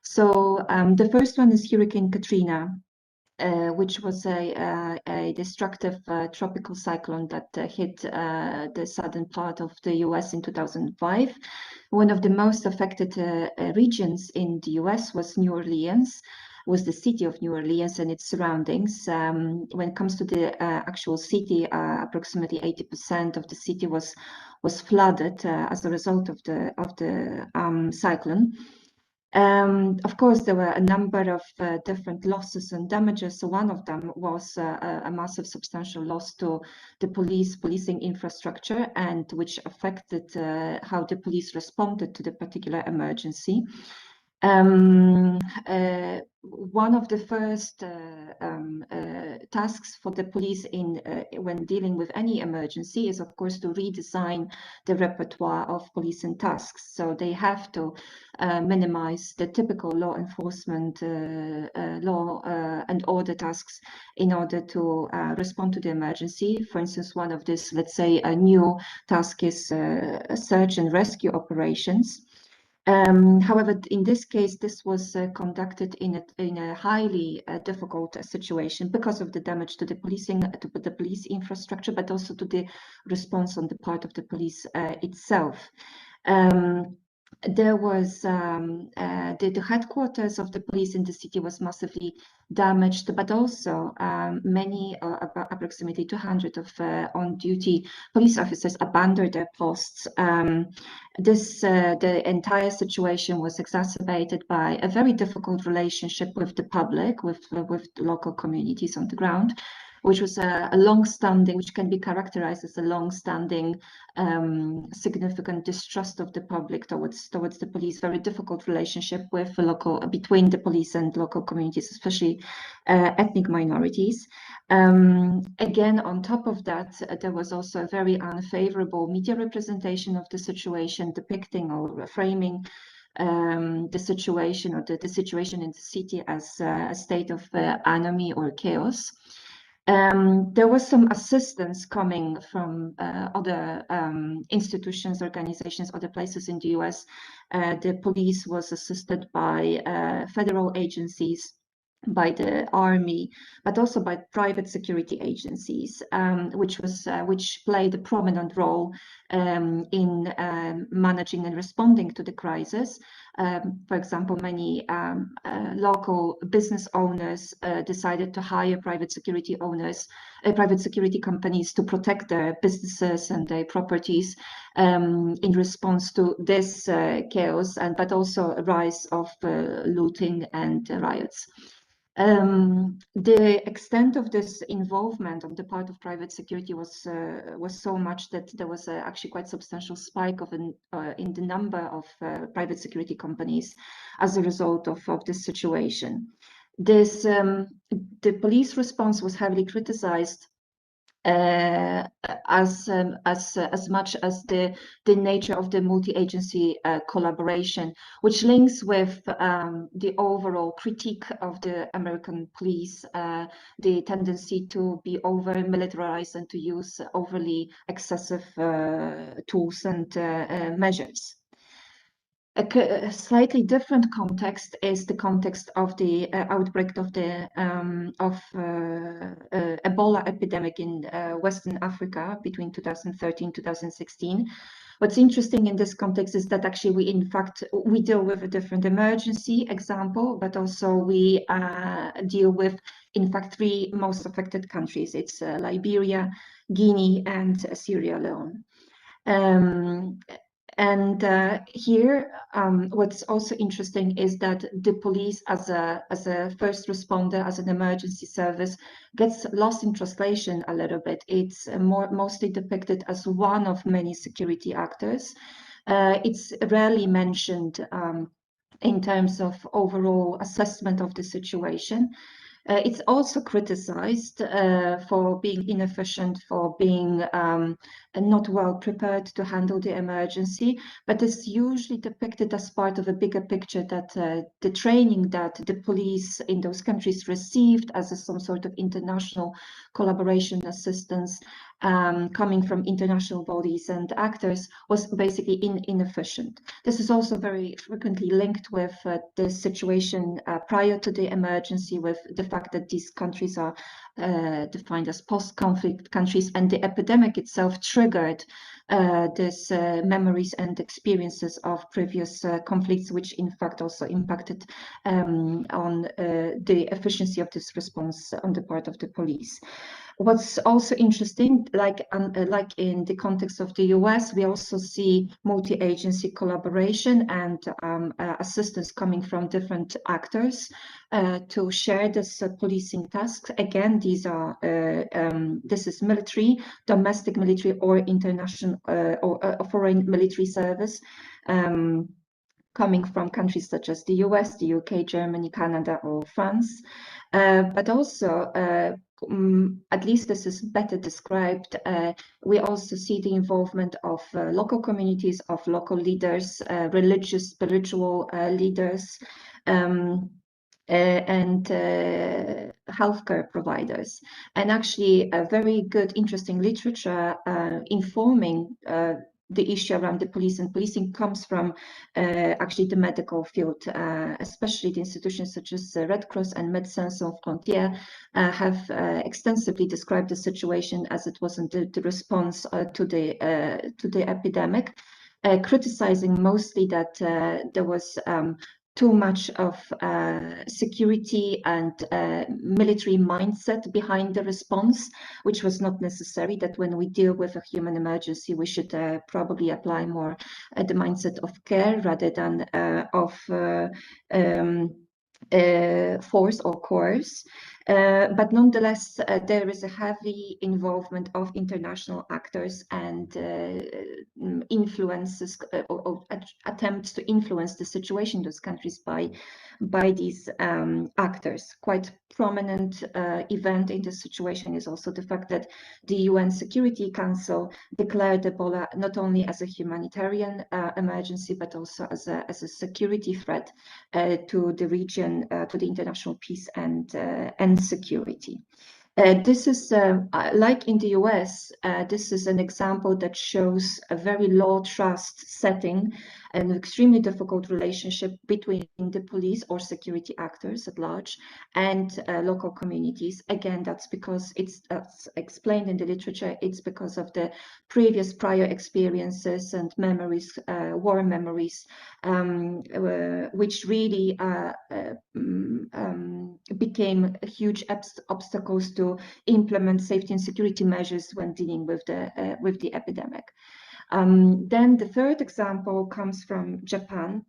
So the first one is Hurricane Katrina, which was a destructive tropical cyclone that hit the southern part of the US in 2005. One of the most affected regions in the US was New Orleans, was the city of New Orleans and its surroundings. When it comes to the actual city, approximately 80% of the city was flooded as a result of the cyclone. Of course, there were a number of different losses and damages. So one of them was a massive substantial loss to the policing infrastructure, and which affected how the police responded to the particular emergency. One of the first tasks for the police when dealing with any emergency is, of course, to redesign the repertoire of policing tasks. So they have to minimize the typical law enforcement, law and order tasks in order to respond to the emergency. For instance, one of this, let's say, a new task is search and rescue operations. However, in this case, this was conducted in a highly difficult situation because of the damage to the police infrastructure, but also to the response on the part of the police itself. There was the headquarters of the police in the city was massively damaged, but also many, approximately 200 of on-duty police officers abandoned their posts. The entire situation was exacerbated by a very difficult relationship with the public, with the local communities on the ground, which was a long-standing, which can be characterized as a long-standing significant distrust of the public towards the police. Very difficult relationship with between the police and local communities, especially ethnic minorities. Again, on top of that, there was also a very unfavorable media representation of the situation, depicting or framing the situation or the situation in the city as a state of anomie or chaos. There was some assistance coming from other institutions, organizations, other places in the US. The police was assisted by federal agencies, by the army, but also by private security agencies, which played a prominent role in managing and responding to the crisis. For example, many local business owners decided to hire private security companies to protect their businesses and their properties in response to this chaos, but also a rise of looting and riots. The extent of this involvement on the part of private security was so much that there was actually quite substantial spike in the number of private security companies as a result of this situation. The police response was heavily criticized as much as the nature of the multi-agency collaboration, which links with the overall critique of the American police, the tendency to be over-militarized and to use overly excessive tools and measures. A slightly different context is the context of the outbreak of the Ebola epidemic in Western Africa between 2013-2016. What's interesting in this context is that actually we deal with a different emergency example, but also we deal with, in fact, 3 most affected countries. It's Liberia, Guinea, and Sierra Leone. Here, what's also interesting is that the police, as a first responder, as an emergency service, gets lost in translation a little bit. It's mostly depicted as one of many security actors. It's rarely mentioned in terms of overall assessment of the situation. It's also criticized for being inefficient, for being not well prepared to handle the emergency, but it's usually depicted as part of a bigger picture that the training that the police in those countries received as some sort of international collaboration assistance coming from international bodies and actors was basically inefficient. This is also very frequently linked with the situation prior to the emergency, with the fact that these countries are defined as post-conflict countries, and the epidemic itself triggered these memories and experiences of previous conflicts, which in fact also impacted on the efficiency of this response on the part of the police. What's also interesting, like in the context of the US, we also see multi-agency collaboration and assistance coming from different actors to share this policing tasks. Again, these are this is military, domestic military, or international or foreign military service. Coming from countries such as the US, the UK, Germany, Canada, or France. But also, at least this is better described, we also see the involvement of local communities, of local leaders, religious, spiritual leaders, and healthcare providers. And actually a very good, interesting literature informing the issue around the police and policing comes from actually the medical field, especially the institutions such as Red Cross and Médecins Sans Frontières have extensively described the situation as it was in the response to the epidemic, criticizing mostly that there was too much of security and military mindset behind the response, which was not necessary, that when we deal with a human emergency, we should probably apply more the mindset of care rather than of force or coerce. But nonetheless, there is a heavy involvement of international actors and influences or attempts to influence the situation in those countries by these actors. Quite prominent event in this situation is also the fact that the UN Security Council declared Ebola not only as a humanitarian emergency, but also as a security threat to the region, to the international peace and security. This is, like in the US, this is an example that shows a very low trust setting, an extremely difficult relationship between the police or security actors at large and local communities. Again, that's because that's explained in the literature. It's because of the prior experiences and memories, war memories, which really became huge obstacles to implement safety and security measures when dealing with the epidemic. Then the third example comes from Japan,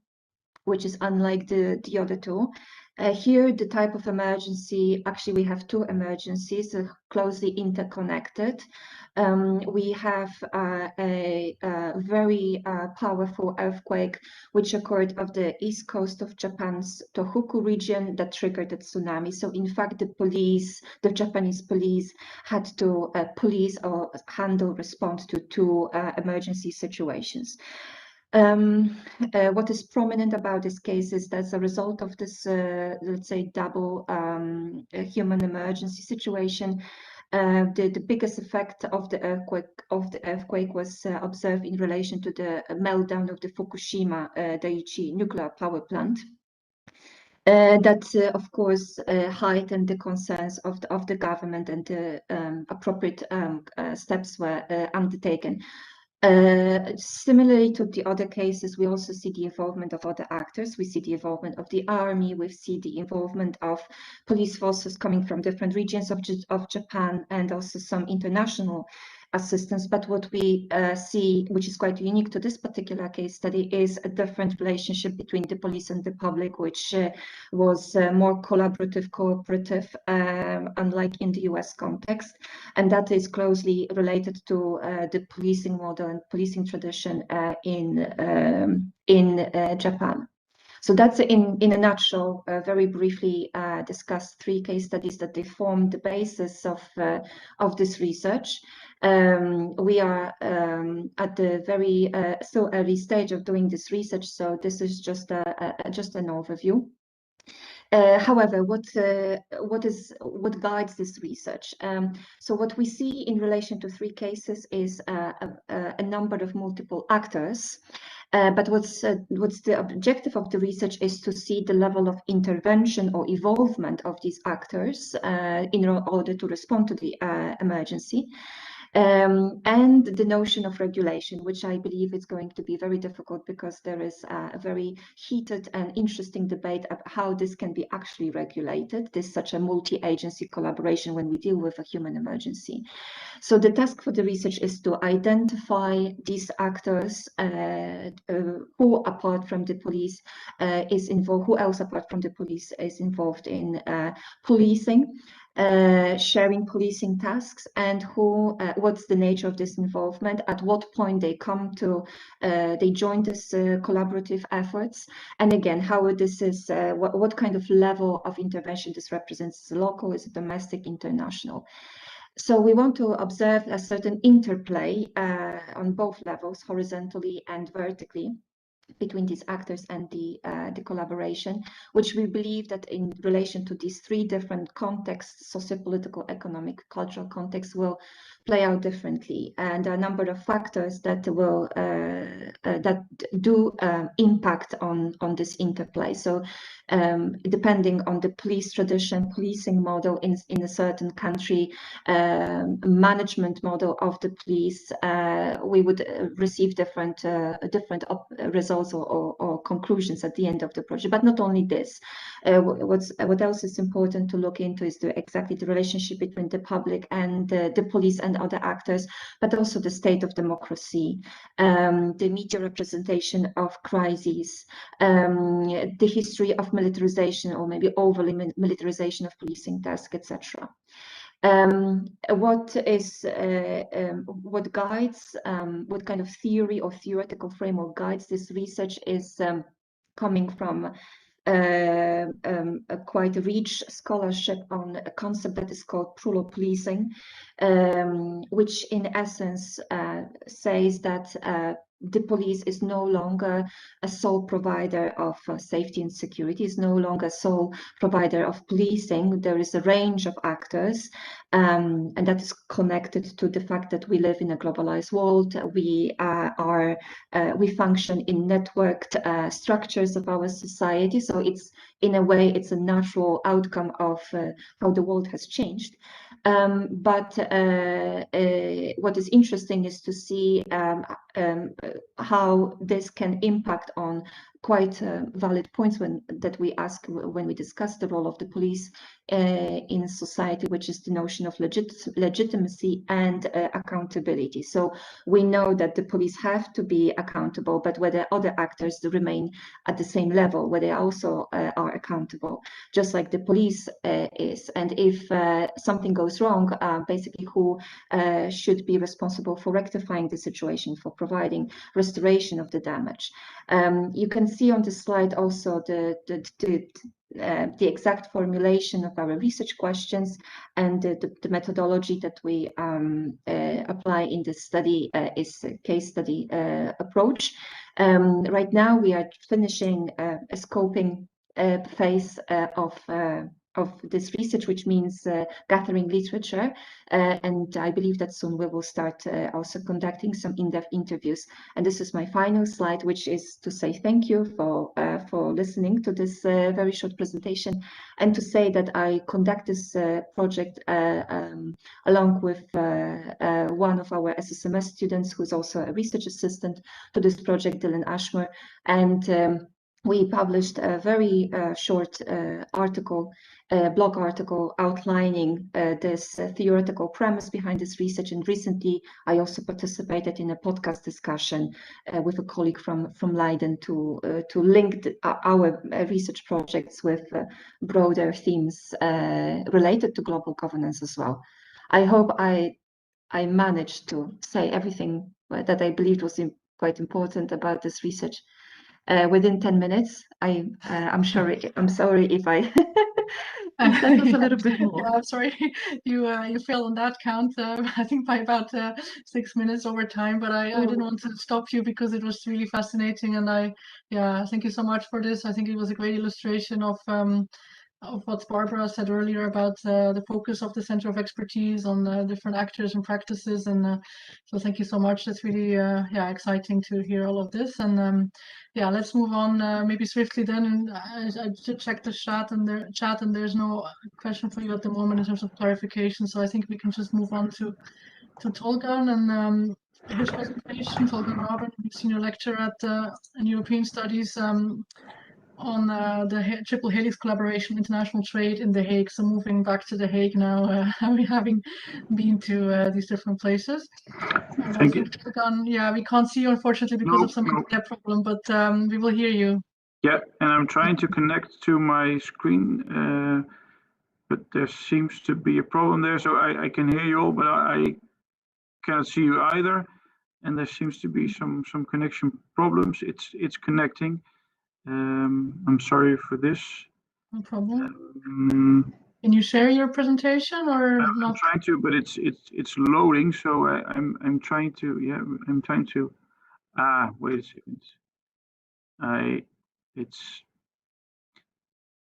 which is unlike the other two. Here, the type of emergency, actually we have two emergencies closely interconnected. We have a very powerful earthquake which occurred off the east coast of Japan's Tohoku region that triggered a tsunami. So in fact, the Japanese police had to police or respond to two emergency situations. What is prominent about this case is that as a result of this, let's say, double human emergency situation, the biggest effect of the earthquake was observed in relation to the meltdown of the Fukushima Daiichi nuclear power plant. That, of course, heightened the concerns of the government, and the appropriate steps were undertaken. Similarly to the other cases, we also see the involvement of other actors. We see the involvement of the army. We see the involvement of police forces coming from different regions of Japan, and also some international assistance. But what we see, which is quite unique to this particular case study, is a different relationship between the police and the public, which was more collaborative, cooperative, unlike in the US context. And that is closely related to the policing model and policing tradition in Japan. So that's in a nutshell, very briefly discussed three case studies that they form the basis of this research. We are at the very still early stage of doing this research, so this is just an overview. However, what guides this research? So what we see in relation to three cases is a number of multiple actors. But what's the objective of the research is to see the level of intervention or involvement of these actors in order to respond to the emergency. And the notion of regulation, which I believe is going to be very difficult, because there is a very heated and interesting debate of how this can be actually regulated. There's such a multi-agency collaboration when we deal with a human emergency. So the task for the research is to identify these actors who, apart from the police, is involved, who else apart from the police is involved in policing, sharing policing tasks, and what's the nature of this involvement, at what point they come to they join this collaborative efforts, and again how this is what kind of level of intervention this represents. Is it local, is it domestic, international? So we want to observe a certain interplay on both levels, horizontally and vertically, between these actors and the collaboration, which we believe that in relation to these three different contexts, sociopolitical, economic, cultural contexts, will play out differently. And a number of factors that will that do impact on this interplay. So depending on the police tradition, policing model in a certain country, management model of the police, we would receive different results or conclusions at the end of the project. But not only this, what else is important to look into is exactly the relationship between the public and the police and other actors, but also the state of democracy, the media representation of crises, the history of militarization, or maybe overly militarization of policing tasks, etc. What guides, what kind of theory or theoretical framework guides this research is coming from a quite rich scholarship on a concept that is called Prulo-policing, which in essence says that the police is no longer a sole provider of safety and security, is no longer a sole provider of policing. There is a range of actors, and that is connected to the fact that we live in a globalized world. We function in networked structures of our society. So it's, in a way, it's a natural outcome of how the world has changed. But what is interesting is to see how this can impact on quite valid points that we ask when we discuss the role of the police in society, which is the notion of legitimacy and accountability. So we know that the police have to be accountable, but whether other actors remain at the same level, where they also are accountable, just like the police is. And if something goes wrong, basically who should be responsible for rectifying the situation, for providing restoration of the damage. You can see on the slide also the exact formulation of our research questions, and the methodology that we apply in this study is a case study approach. Right now we are finishing a scoping phase of this research, which means gathering literature, and I believe that soon we will start also conducting some in-depth interviews. And this is my final slide, which is to say thank you for listening to this very short presentation, and to say that I conduct this project along with one of our SSMS students, who's also a research assistant to this project, Dylan Ashmore, and we published a very short article, blog article outlining this theoretical premise behind this research. And recently, I also participated in a podcast discussion with a colleague from Leiden to link our research projects with broader themes related to global governance as well. I hope I managed to say everything that I believed was quite important about this research within 10 minutes. I'm sorry if I if that was a little bit more. Yeah, I'm sorry, you failed on that count. I think by about 6 minutes over time, but I didn't want to stop you because it was really fascinating, and thank you so much for this. I think it was a great illustration of what Barbara said earlier about the focus of the Center of Expertise on different actors and practices, and so thank you so much. That's really exciting to hear all of this, and let's move on maybe swiftly then. I did check the chat, and there's no question for you at the moment in terms of clarification, so I think we can just move on to Tolgan and his presentation. Tolgan Robin, senior lecturer at in European Studies, on the Triple Helix collaboration, international trade in The Hague. So moving back to The Hague now, having been to these different places. Thank you. Yeah, we can't see you unfortunately because of some internet problem, but we will hear you. Yeah, and I'm trying to connect to my screen, but there seems to be a problem there. So I can hear you all, but I cannot see you either. And there seems to be some connection problems. It's connecting. I'm sorry for this. No problem. Can you share your presentation or not? I'm trying to, but it's loading. So I'm trying to. Yeah, I'm trying to. Wait a second.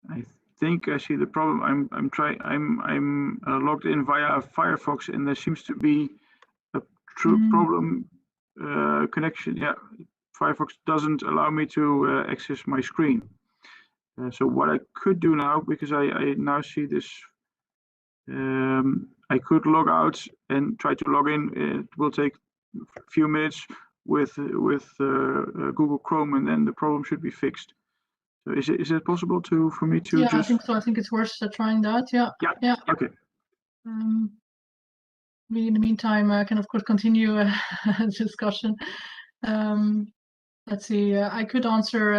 I think I see the problem. I'm logged in via Firefox, and there seems to be a true problem connection. Yeah, Firefox doesn't allow me to access my screen. So what I could do now, because I now see this, I could log out and try to log in. It will take a few minutes with Google Chrome, and then the problem should be fixed. So is it possible for me to just? I think so. I think it's worth trying that. Yeah. Okay. We, in the meantime, can of course continue discussion. Let's see. I could answer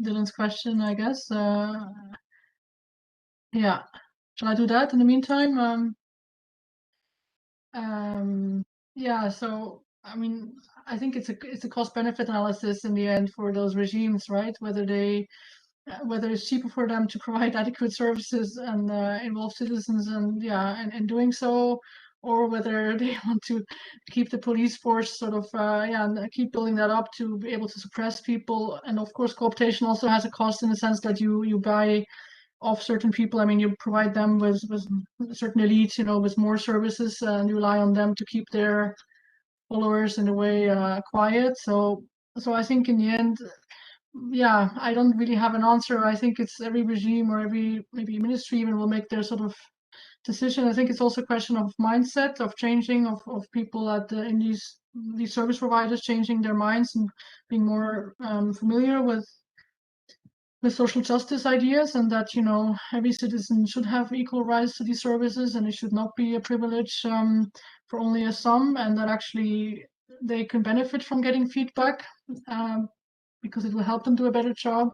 Dylan's question, I guess. Yeah. Shall I do that in the meantime? Yeah. So I mean, I think it's a cost-benefit analysis in the end for those regimes, right? Whether it's cheaper for them to provide adequate services and involve citizens, and doing so, or whether they want to keep the police force sort of and keep building that up to be able to suppress people. And of course, cooptation also has a cost in the sense that you buy off certain people. I mean, you provide them with certain elites, with more services, and you rely on them to keep their followers in a way quiet. So I think in the end, I don't really have an answer. I think it's every regime or every maybe ministry even will make their sort of decision. I think it's also a question of mindset, of changing of people in these service providers, changing their minds and being more familiar with with social justice ideas, and that, you know, every citizen should have equal rights to these services, and it should not be a privilege for only a some, and that actually they can benefit from getting feedback because it will help them do a better job.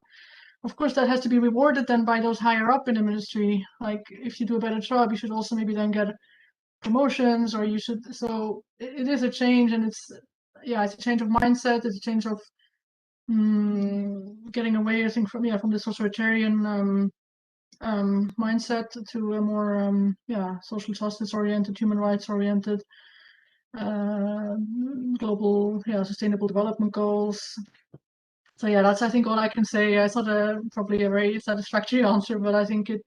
Of course, that has to be rewarded then by those higher up in the ministry. Like, if you do a better job, you should also maybe then get promotions, or you should. So it is a change, and it's a change of mindset. It's a change of getting away, I think, from the authoritarian mindset to a more social justice oriented, human rights oriented, global sustainable development goals. So yeah, that's, I think, all I can say. It's not probably a very satisfactory answer, but I think it,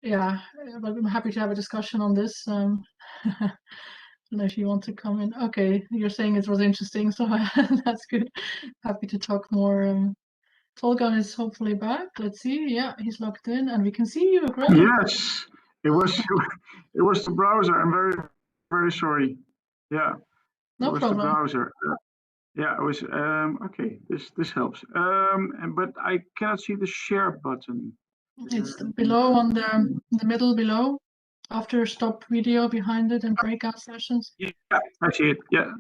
but I'm happy to have a discussion on this. I don't know if you want to come in. Okay, you're saying it was interesting, so that's good. Happy to talk more. Tolgan is hopefully back. Let's see. Yeah, he's logged in, and we can see you. Great. Yes, it was the browser. I'm very sorry. Yeah, no it was problem. the browser. Yeah, it was okay. This helps. But I cannot see the share button. It's below on the middle below, after stop video behind it and breakout sessions. Yeah, I see it. Yeah.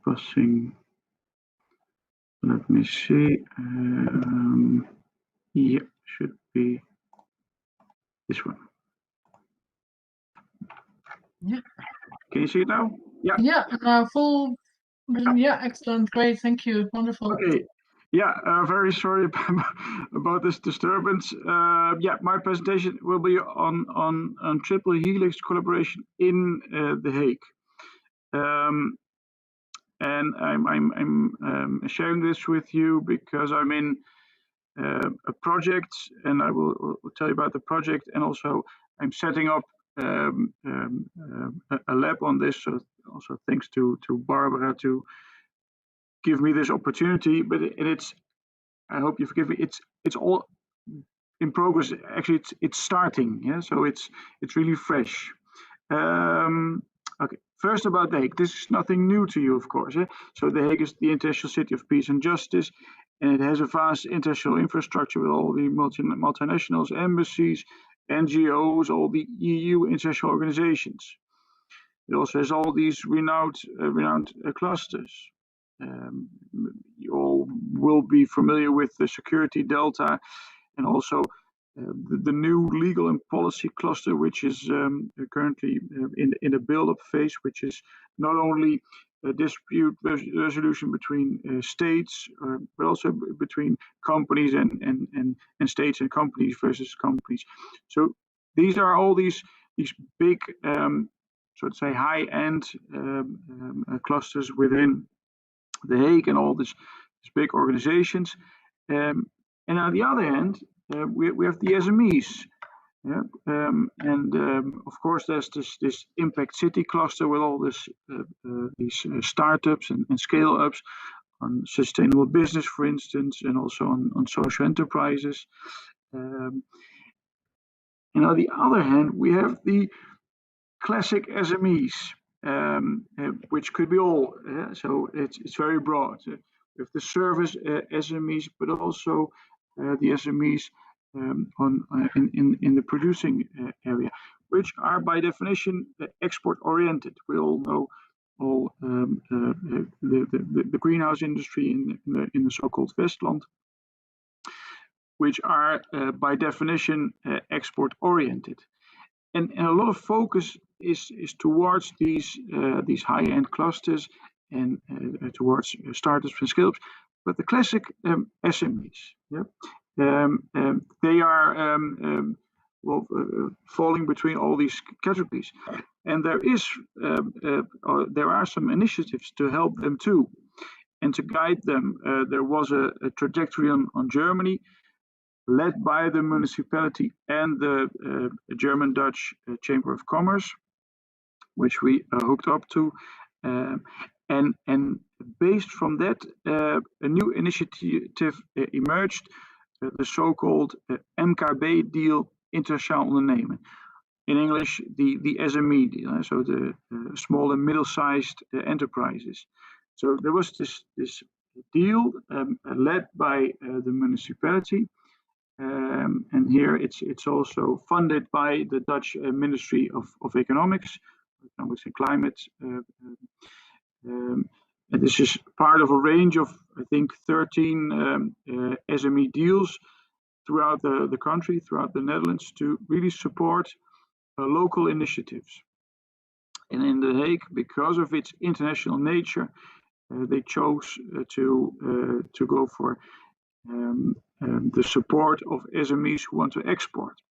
Passing. Let me see. Yeah, should be this one. Yeah. Can you see it now? Yeah. Yeah, full. Yeah, excellent, great, thank you, wonderful. Okay. Yeah, very sorry about this disturbance. Yeah, my presentation will be on Triple Helix collaboration in The Hague. And I'm sharing this with you because I'm in a project, and I will tell you about the project, and also I'm setting up a lab on this. So also thanks to Barbara to give me this opportunity. But it's, I hope you forgive me, it's all in progress. Actually, it's starting. Yeah, so it's really fresh. Okay, first about The Hague. This is nothing new to you, of course. So The Hague is the International City of Peace and Justice, and it has a vast international infrastructure with all the multinationals, embassies, NGOs, all the EU international organizations. It also has all these renowned clusters. You all will be familiar with the Security Delta, and also the new legal and policy cluster, which is currently in a build-up phase, which is not only a dispute resolution between states, but also between companies and states, and companies versus companies. So these are all these big, so to say, high-end clusters within The Hague, and all these big organizations. And on the other hand, we have the SMEs, of course there's this Impact City cluster with all these startups and scale-ups on sustainable business, for instance, and also on social enterprises. And on the other hand, we have the classic SMEs, which could be all. So it's very broad. We have the service SMEs, but also the SMEs in the producing area, which are by definition export oriented. We all know all the greenhouse industry in the so-called Westland, which are by definition export oriented. And a lot of focus is towards these high-end clusters and towards startups and scale-ups. But the classic SMEs, they are falling between all these categories. And there are some initiatives to help them too, and to guide them. There was a trajectory on Germany, led by the municipality and the German-Dutch Chamber of Commerce, which we hooked up to. And based from that, a new initiative emerged, the so-called MKB deal, Internationaal Ondernemen. In English, the SME deal, so the small and middle-sized enterprises. So there was this deal led by the municipality. And here it's also funded by the Dutch Ministry of Economics and Climate. And this is part of a range of, I think, 13 SME deals throughout the country, throughout the Netherlands, to really support local initiatives. And in The Hague, because of its international nature, they chose to go for the support of SMEs who want to export.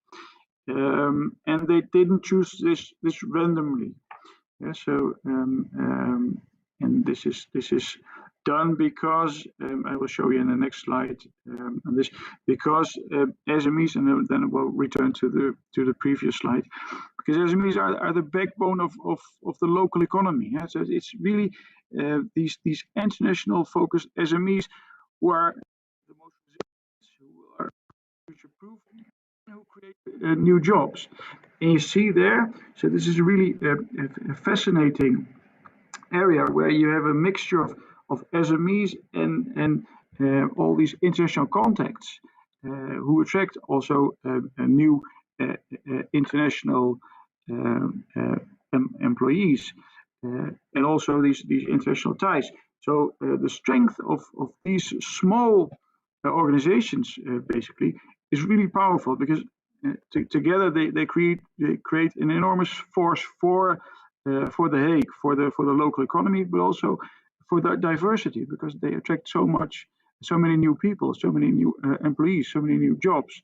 And they didn't choose this randomly. Yeah, so and this is done because I will show you in the next slide on this, because SMEs, and then we'll return to the previous slide, because SMEs are the backbone of the local economy. Yeah? So it's really these international focused SMEs who are the most resilient, who are future-proof, who create new jobs. And you see there, so this is really a fascinating area where you have a mixture of SMEs and all these international contacts who attract also new international employees and also these international ties. So the strength of these small organizations basically is really powerful, because together they create an enormous force for The Hague, for the local economy, but also for the diversity, because they attract so many new people, so many new employees, so many new jobs.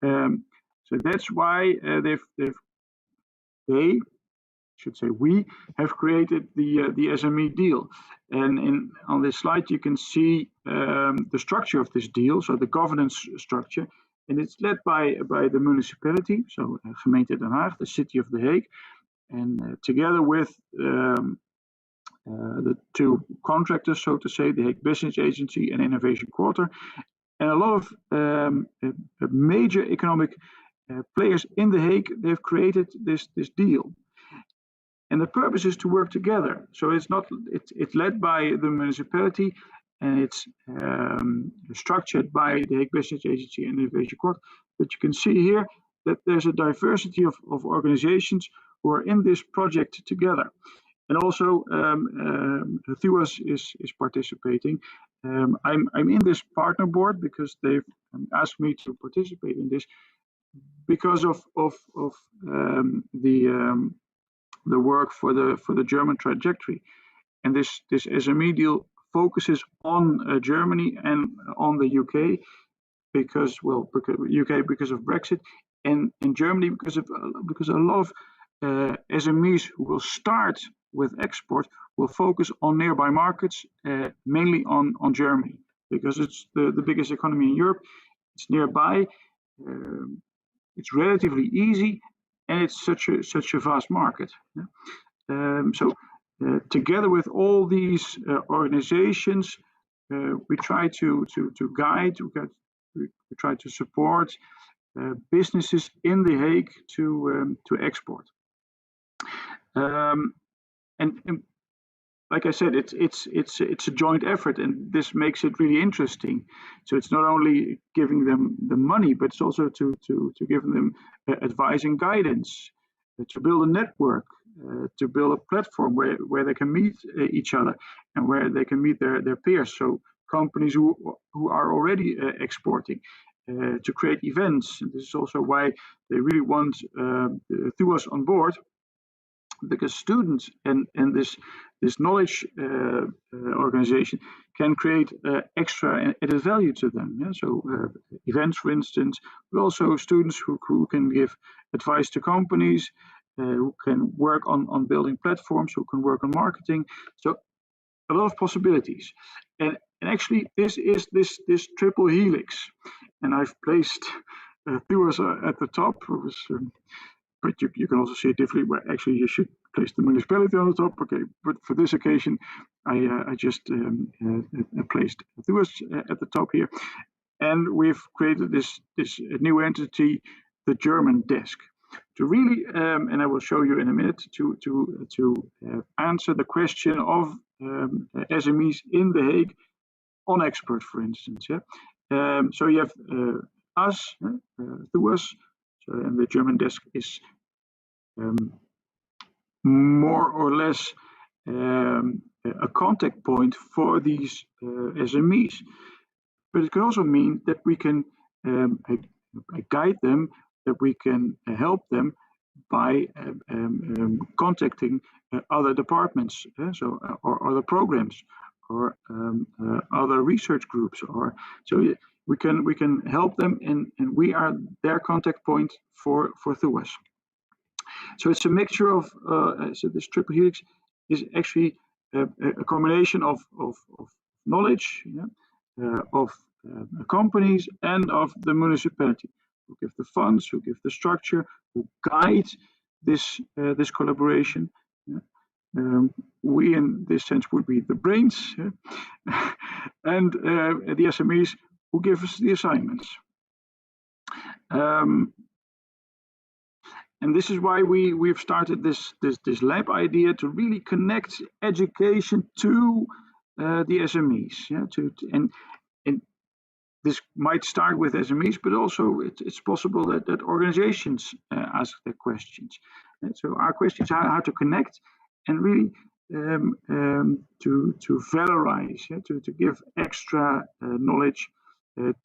So that's why we have created the SME deal. And on this slide you can see the structure of this deal, so the governance structure, and it's led by the municipality, so Gemeente Den Haag, the city of The Hague, and together with the two contractors, so to say, the Hague Business Agency and Innovation Quarter, and a lot of major economic players in The Hague. They've created this deal, and the purpose is to work together. So it's led by the municipality, and it's structured by the Hague Business Agency and Innovation Quarter. But you can see here that there's a diversity of organizations who are in this project together. And also THUAS is participating. I'm in this partner board because they've asked me to participate in this because of the work for the German trajectory. And this SME deal focuses on Germany and on the UK because of Brexit, and in Germany because a lot of SMEs who will start with export will focus on nearby markets, mainly on Germany, because it's the biggest economy in Europe. It's nearby, it's relatively easy, and it's such a vast market. So together with all these organizations, we try to guide, we try to support businesses in The Hague to export. And like I said, it's a joint effort, and this makes it really interesting. So it's not only giving them the money, but it's also to give them advice and guidance, to build a network, to build a platform where they can meet each other and where they can meet their peers. So companies who are already exporting, to create events. And this is also why they really want THUAS on board, because students and this knowledge organization can create extra added value to them. Yeah? So events, for instance, but also students who can give advice to companies, who can work on building platforms, who can work on marketing. So a lot of possibilities. And actually this is this triple helix, and I've placed THUAS at the top. But you can also see it differently, where actually you should place the municipality on the top. Okay, but for this occasion, I just placed THUAS at the top here, and we've created this new entity, the German desk, to really, and I will show you in a minute, to answer the question of SMEs in The Hague on expert, for instance. Yeah. So you have us, through us, so, and the German desk is more or less a contact point for these SMEs. But it can also mean that we can guide them, that we can help them by contacting other departments, or other programs, or other research groups, or so we can help them, and we are their contact point for THUAS. So it's a mixture of so this triple helix is actually a combination of knowledge, of companies, and of the municipality, who give the funds, who give the structure, who guide this collaboration. We, in this sense, would be the brains, and the SMEs who give us the assignments. And this is why we've started this lab idea, to really connect education to the SMEs. And this might start with SMEs, but also it's possible that organizations ask their questions. And so our question is how to connect and really to valorize, to give extra knowledge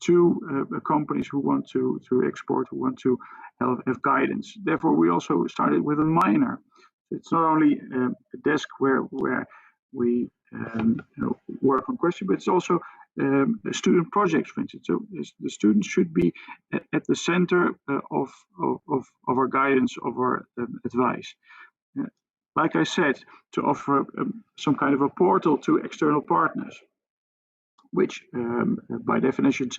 to companies who want to export, who want to have guidance. Therefore, we also started with a minor. It's not only a desk where we work on questions, but it's also student projects, for instance. So the students should be at the center of our guidance, of our advice. Like I said, to offer some kind of a portal to external partners, which by definition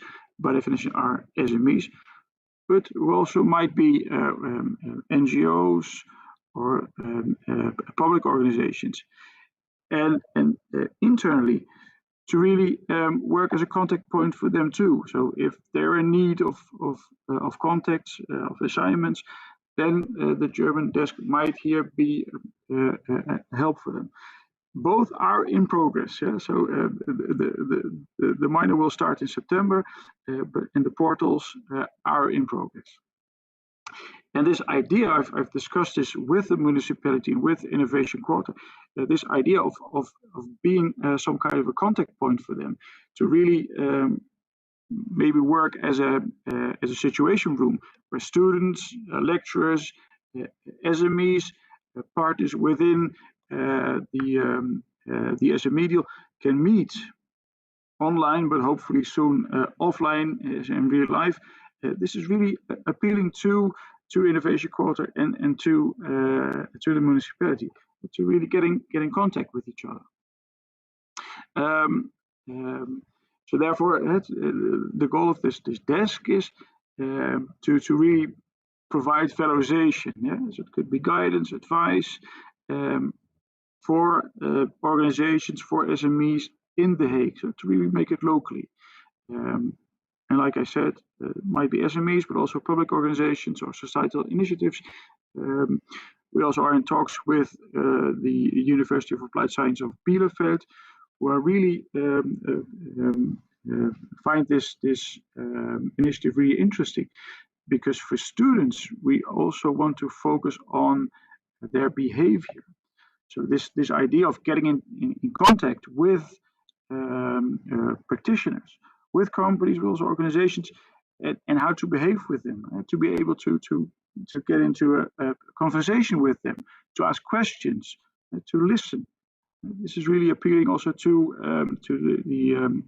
are SMEs, but who also might be NGOs or public organizations, and internally to really work as a contact point for them too. So if they're in need of contacts, of assignments, then the German desk might here be help for them. Both are in progress. Yeah? So the minor will start in September, but the portals are in progress. And this idea, I've discussed this with the municipality, with Innovation Quarter, this idea of being some kind of a contact point for them, to really maybe work as a situation room where students, lecturers, SMEs, partners within the SME deal can meet online, but hopefully soon offline, in real life. This is really appealing to Innovation Quarter and to the municipality, to really get in contact with each other. So therefore, the goal of this desk is to really provide valorization. Yeah? So it could be guidance, advice for organizations, for SMEs in The Hague, so to really make it locally. And like I said, it might be SMEs, but also public organizations or societal initiatives. We also are in talks with the University of Applied Science of Bielefeld, who are really find this initiative really interesting, because for students, we also want to focus on their behavior. So this idea of getting in contact with practitioners, with companies, with organizations, and how to behave with them, to be able to get into a conversation with them, to ask questions, to listen. This is really appealing also to the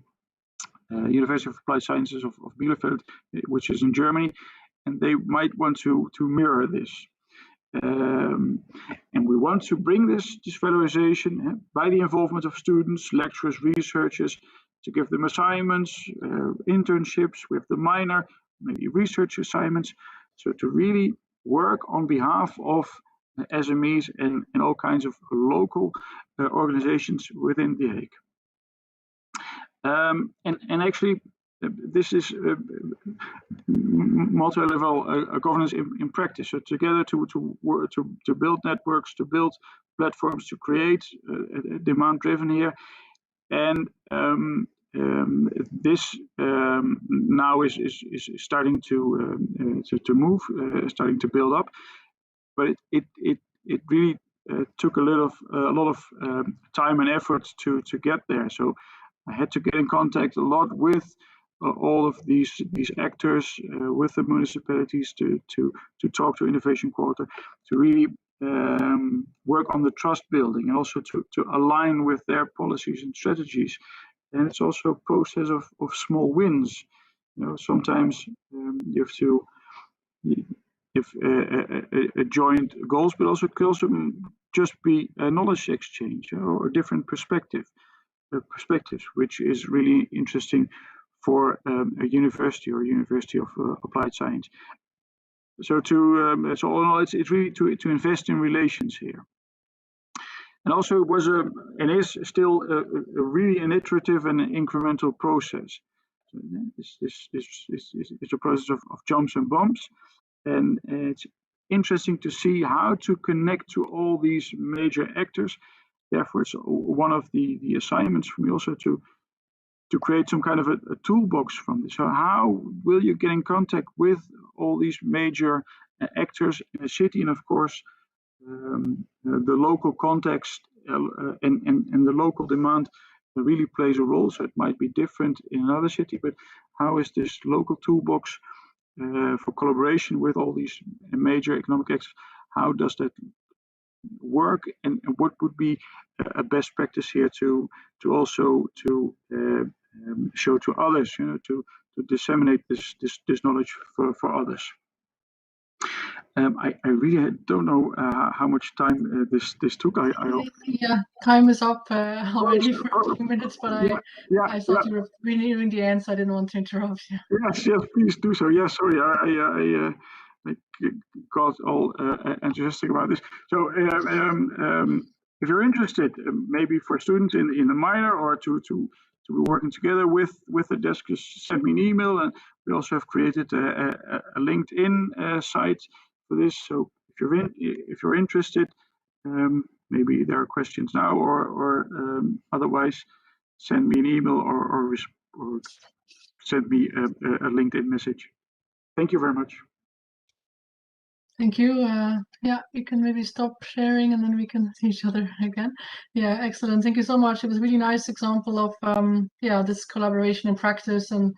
University of Applied Sciences of Bielefeld, which is in Germany, and they might want to mirror this. And we want to bring this valorization by the involvement of students, lecturers, researchers, to give them assignments, internships with the minor, maybe research assignments, so to really work on behalf of SMEs and all kinds of local organizations within The Hague. And actually, this is multi-level governance in practice. So together to build networks, to build platforms, to create demand-driven here, and this now is starting to move, starting to build up, but it really took a lot of time and effort to get there. So I had to get in contact a lot with all of these actors, with the municipalities to talk to Innovation Quarter, to really work on the trust building, and also to align with their policies and strategies. And it's also a process of small wins. You know, sometimes you have to a joint goals, but also could also just be a knowledge exchange, or a different perspectives, which is really interesting for a university or a university of applied science. So so all in all, it's really to invest in relations here. And also it was and is still a really an iterative and an incremental process. So it's a process of jumps and bumps, and it's interesting to see how to connect to all these major actors. Therefore, it's one of the assignments for me also to create some kind of a toolbox from this. So how will you get in contact with all these major actors in a city? And of course, the local context and the local demand really plays a role. So it might be different in another city, but how is this local toolbox for collaboration with all these major economic actors, how does that work, and what would be a best practice here to also show to others, you know, to disseminate this knowledge for others. I really don't know how much time this took. I hope. Yeah, time is up already for a few minutes, but I thought you were really nearing the end, so I didn't want to interrupt you. Yes, please do so. Yes, sorry, I got all enthusiastic about this. So if you're interested, maybe for students in the minor, or to be working together with the desk, just send me an email. And we also have created a LinkedIn site for this. So if you're interested, maybe there are questions now, or otherwise send me an email or send me a LinkedIn message. Thank you very much. Thank you. Yeah, you can maybe stop sharing and then we can see each other again. Yeah, excellent. Thank you so much. It was a really nice example of this collaboration in practice, and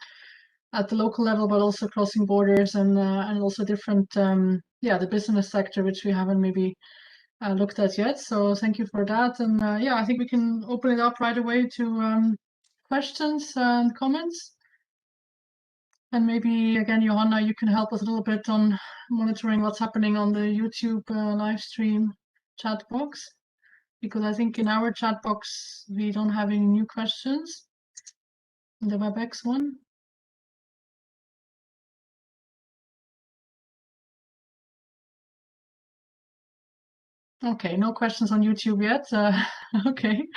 at the local level, but also crossing borders, and also different the business sector, which we haven't maybe looked at yet. So thank you for that. And I think we can open it up right away to questions and comments. And maybe again, Johanna, you can help us a little bit on monitoring what's happening on the YouTube live stream chat box, because I think in our chat box we don't have any new questions. In the WebEx one. Okay, no questions on YouTube yet. Okay,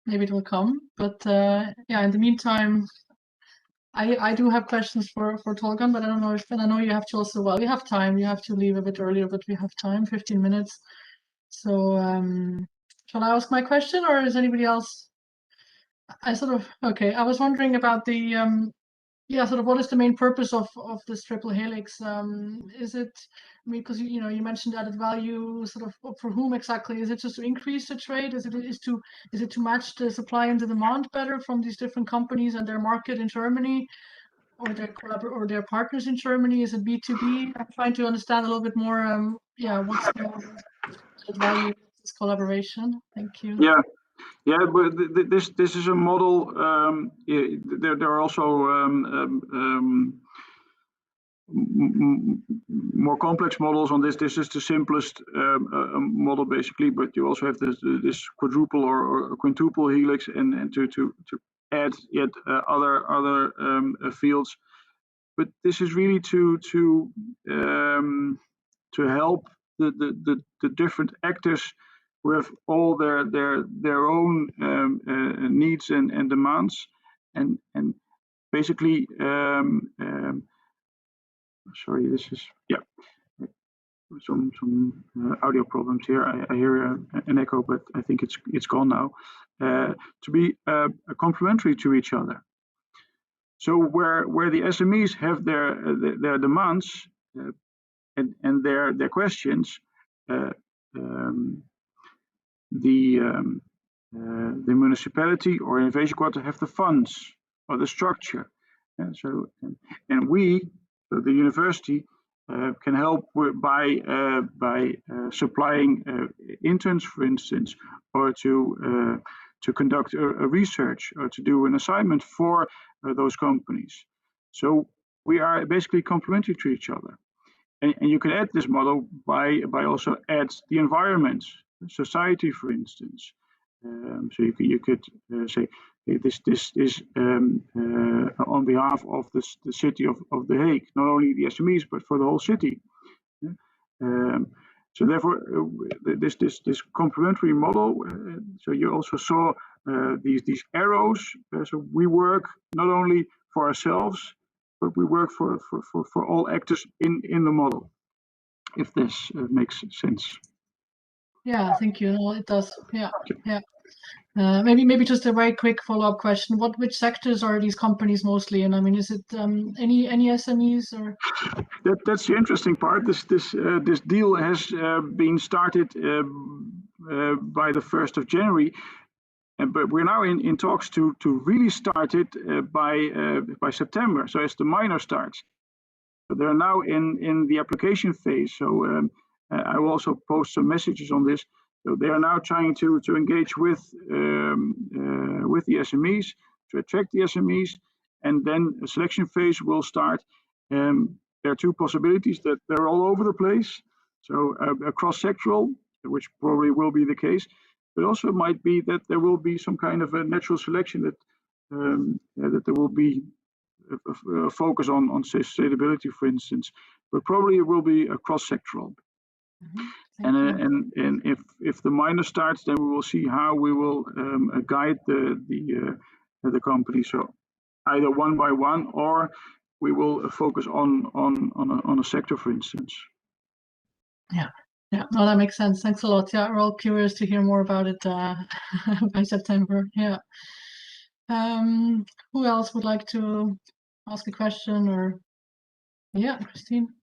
maybe it will come. But in the meantime, I do have questions for Tolgan, but I don't know if, and I know you have to also, well, we have time. You have to leave a bit earlier, but we have time, 15 minutes. So shall I ask my question, or is anybody else? I was wondering about the sort of what is the main purpose of this triple helix? Is it, I mean, because you mentioned added value, sort of for whom exactly? Is it just to increase the trade? Is it to match the supply and the demand better from these different companies and their market in Germany, or their partners in Germany? Is it B2B? I'm trying to understand a little bit more. What's the added value of this collaboration? Thank you. Yeah, but this is a model. There are also more complex models on this. This is the simplest model basically, but you also have this quadruple or quintuple helix, and to add yet other fields. But this is really to help the different actors with all their own needs and demands, and basically sorry, this is some audio problems here. I hear an echo, but I think it's gone now. To be complementary to each other. So where the SMEs have their demands and their questions, the municipality or innovation quarter have the funds or the structure, and we, the university, can help by supplying interns, for instance, or to conduct a research or to do an assignment for those companies. So we are basically complementary to each other, and you can add this model by also add the environment, society, for instance. So you could say this is on behalf of the city of The Hague, not only the SMEs but for the whole city. So therefore, this complementary model. So you also saw these arrows. So we work not only for ourselves, but we work for all actors in the model. If this makes sense. Yeah, thank you. No, it does. Yeah, yeah. Maybe just a very quick follow-up question. Which sectors are these companies mostly in? I mean, is it any SMEs or? That's the interesting part. This deal has been started by the 1st of January, but we're now in talks to really start it by September. So as the minor starts, they're now in the application phase. So I will also post some messages on this. So they are now trying to engage with the SMEs, to attract the SMEs, and then a selection phase will start. There are two possibilities that they're all over the place. So cross-sectoral, which probably will be the case, but also might be that there will be some kind of a natural selection that there will be a focus on sustainability, for instance, but probably it will be a cross-sectoral. And if the minor starts, then we will see how we will guide the company. So either one by one, or we will focus on a sector, for instance. Yeah, no, that makes sense. Thanks a lot. Yeah, we're all curious to hear more about it by September. Yeah. Who else would like to ask a question? Or yeah, Christine.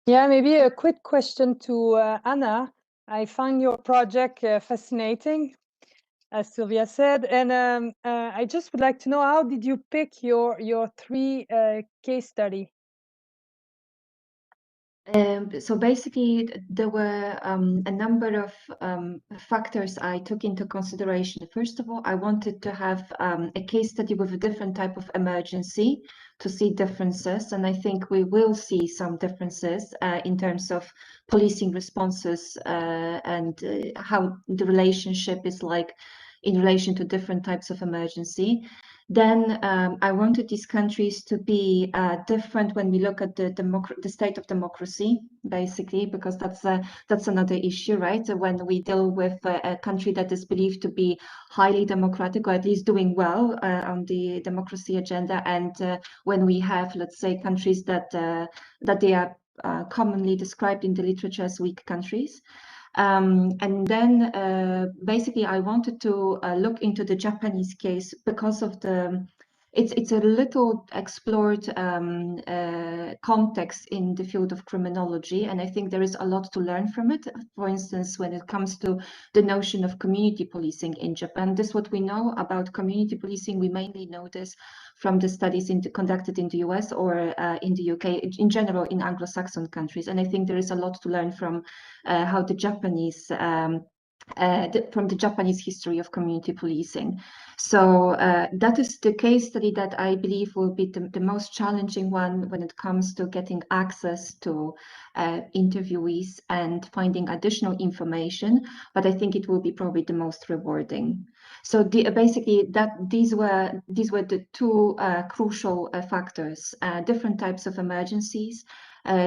Yeah, maybe a quick question to Anna. I find your project fascinating, as Sylvia said, and I just would like to know, how did you pick your 3 case study? So basically, there were a number of factors I took into consideration. First of all, I wanted to have a case study with a different type of emergency to see differences, and I think we will see some differences in terms of policing responses and how the relationship is like in relation to different types of emergency. Then I wanted these countries to be different when we look at the state of democracy, basically, because that's another issue, right? So when we deal with a country that is believed to be highly democratic, or at least doing well on the democracy agenda, and when we have, let's say, countries that they are commonly described in the literature as weak countries. And then basically I wanted to look into the Japanese case because of it's a little explored context in the field of criminology, and I think there is a lot to learn from it. For instance, when it comes to the notion of community policing in Japan, this is what we know about community policing. We mainly know this from the studies conducted in the US or in the UK, in general in Anglo-Saxon countries, and I think there is a lot to learn from how the Japanese from the Japanese history of community policing. So that is the case study that I believe will be the most challenging one when it comes to getting access to interviewees and finding additional information, but I think it will be probably the most rewarding. So basically these were the 2 crucial factors, different types of emergencies,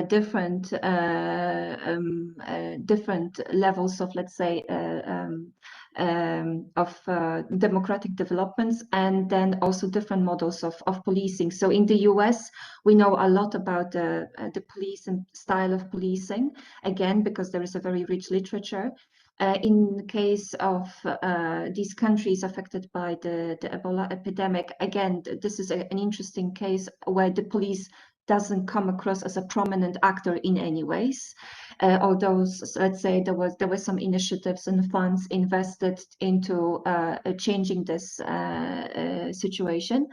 different levels of, let's say, democratic developments, and then also different models of policing. So in the US, we know a lot about the police and style of policing, again, because there is a very rich literature. In the case of these countries affected by the Ebola epidemic, again, this is an interesting case where the police doesn't come across as a prominent actor in any ways. Although, let's say, there were some initiatives and funds invested into changing this situation.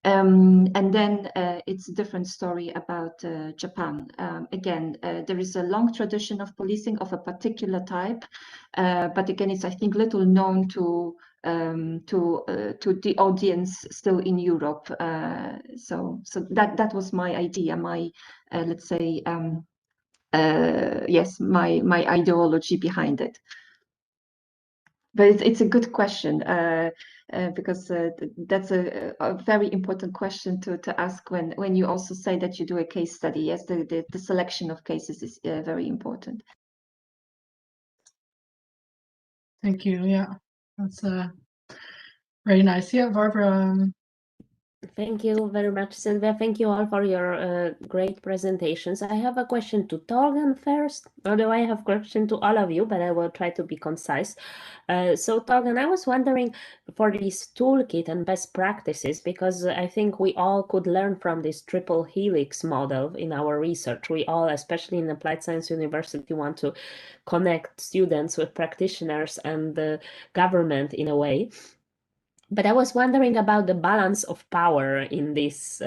And then it's a different story about Japan. Again, there is a long tradition of policing of a particular type, but again, it's, I think, little known to the audience still in Europe. So that was my idea, my let's say, yes, my ideology behind it. But it's a good question, because that's a very important question to ask when you also say that you do a case study. Yes, the selection of cases is very important. Thank you. Yeah, that's very nice. Yeah, Barbara. Thank you very much, Sylvia. Thank you all for your great presentations. I have a question to Torgen first, although I have a question to all of you, but I will try to be concise. So Torgen, I was wondering for this toolkit and best practices, because I think we all could learn from this triple helix model in our research. We all, especially in Applied Science University, want to connect students with practitioners and the government in a way. But I was wondering about the balance of power in this.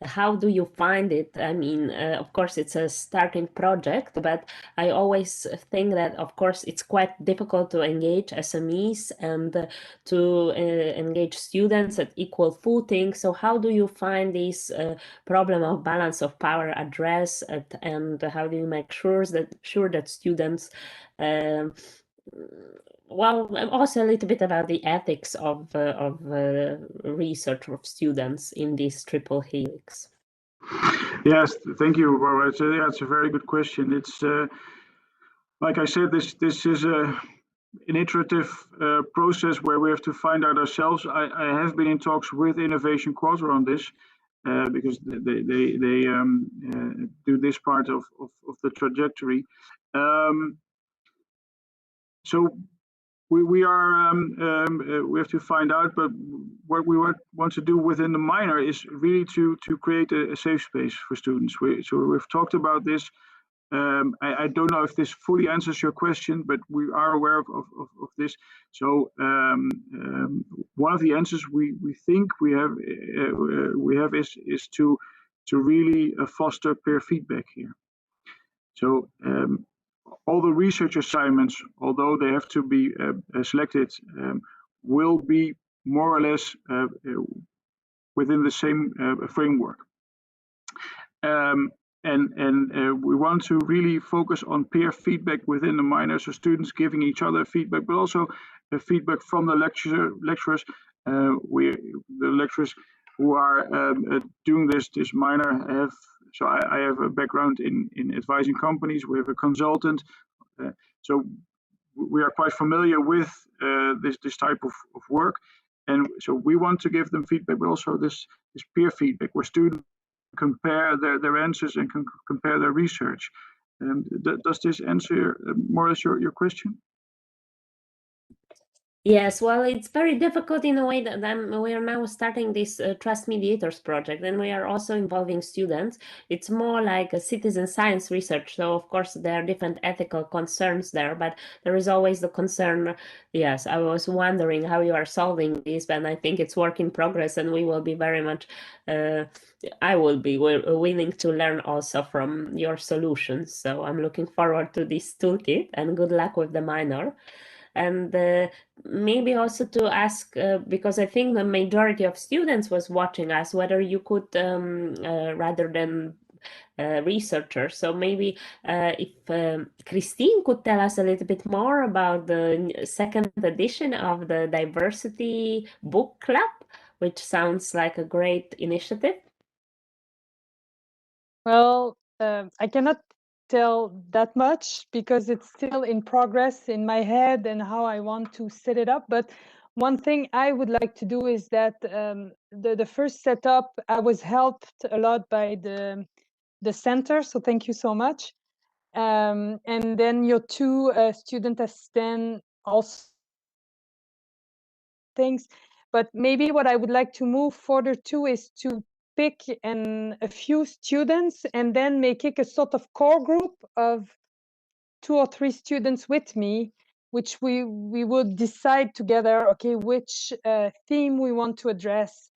How do you find it? I mean, of course, it's a starting project, but I always think that, of course, it's quite difficult to engage SMEs and to engage students at equal footing. So how do you find this problem of balance of power addressed, and how do you make sure that students well, also a little bit about the ethics of research of students in this triple helix. Yes, thank you, Barbara. It's a very good question. It's like I said, this is an iterative process where we have to find out ourselves. I have been in talks with Innovation Quadro on this because they do this part of the trajectory. So we have to find out, but what we want to do within the minor is really to create a safe space for students. So we've talked about this. I don't know if this fully answers your question, but we are aware of this. So one of the answers we think we have is to really foster peer feedback here. So all the research assignments, although they have to be selected, will be more or less within the same framework. And we want to really focus on peer feedback within the minor, so students giving each other feedback, but also feedback from the lecturers. The lecturers who are doing this minor have. So I have a background in advising companies. We have a consultant, so we are quite familiar with this type of work, and so we want to give them feedback, but also this peer feedback where students compare their answers and can compare their research. Does this answer more or less your question? Yes, well, it's very difficult in a way that we are now starting this Trust Mediators project, and we are also involving students. It's more like a citizen science research, so of course there are different ethical concerns there, but there is always the concern. Yes, I was wondering how you are solving this, but I think it's work in progress, and we will be very much, I will be willing to learn also from your solutions. So I'm looking forward to this toolkit, and good luck with the minor. And maybe also to ask, because I think the majority of students was watching us, whether you could, rather than researchers, so maybe if Christine could tell us a little bit more about the second edition of the Diversity Book Club, which sounds like a great initiative. Well, I cannot tell that much because it's still in progress in my head and how I want to set it up. But one thing I would like to do is that the first setup, I was helped a lot by the center, so thank you so much. And then your two student assistant also things. But maybe what I would like to move further to is to pick a few students and then make it a sort of core group of 2 or 3 students with me, which we would decide together, okay, which theme we want to address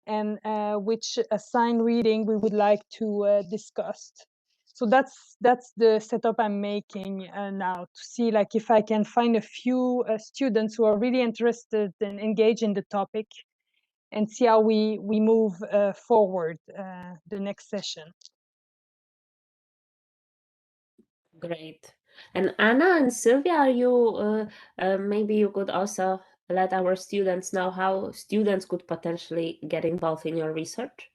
and which assigned reading we would like to discuss. So that's the setup I'm making now, to see like if I can find a few students who are really interested and engaged in the topic, and see how we move forward the next session. Great. And Anna and Sylvia, are you maybe you could also let our students know how students could potentially get involved in your research?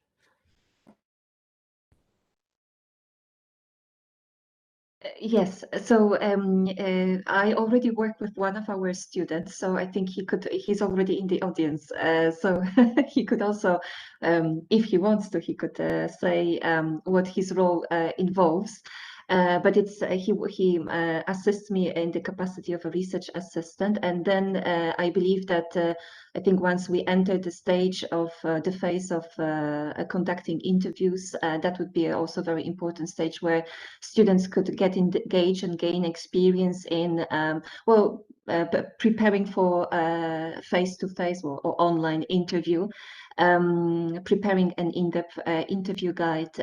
Yes, so I already work with one of our students, so I think he's already in the audience. So he could also, if he wants to, he could say what his role involves. But it's he assists me in the capacity of a research assistant, and then I believe that I think once we enter the stage of the phase of conducting interviews, that would be also a very important stage where students could get engaged and gain experience in preparing for face-to-face or online interview, preparing an in-depth interview guide,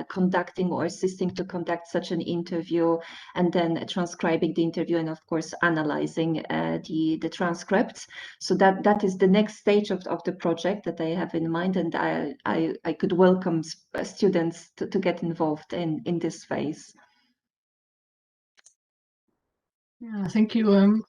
conducting or assisting to conduct such an interview, and then transcribing the interview, and of course analyzing the transcripts. So that is the next stage of the project that I have in mind, and I could welcome students to get involved in this phase. Yeah, thank you.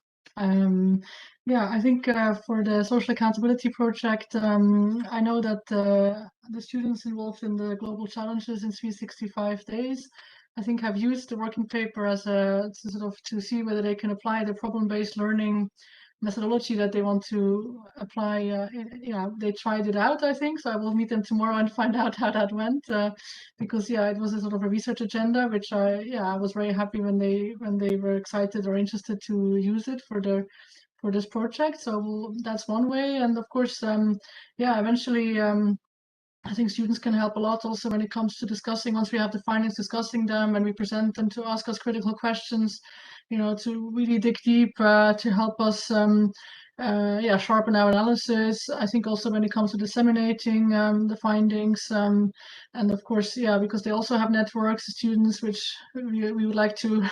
Yeah, I think for the social accountability project, I know that the students involved in the global challenges in 365 days, I think, have used the working paper as to see whether they can apply the problem-based learning methodology that they want to apply. They tried it out, I think, so I will meet them tomorrow and find out how that went, because it was a sort of a research agenda, which I was very happy when they were excited or interested to use it for this project. So that's one way, and of course, eventually, I think students can help a lot also when it comes to discussing, once we have the findings, discussing them, and we present them, to ask us critical questions, to really dig deep, to help us sharpen our analysis. I think also when it comes to disseminating the findings, and of course, because they also have networks, students, which we would like to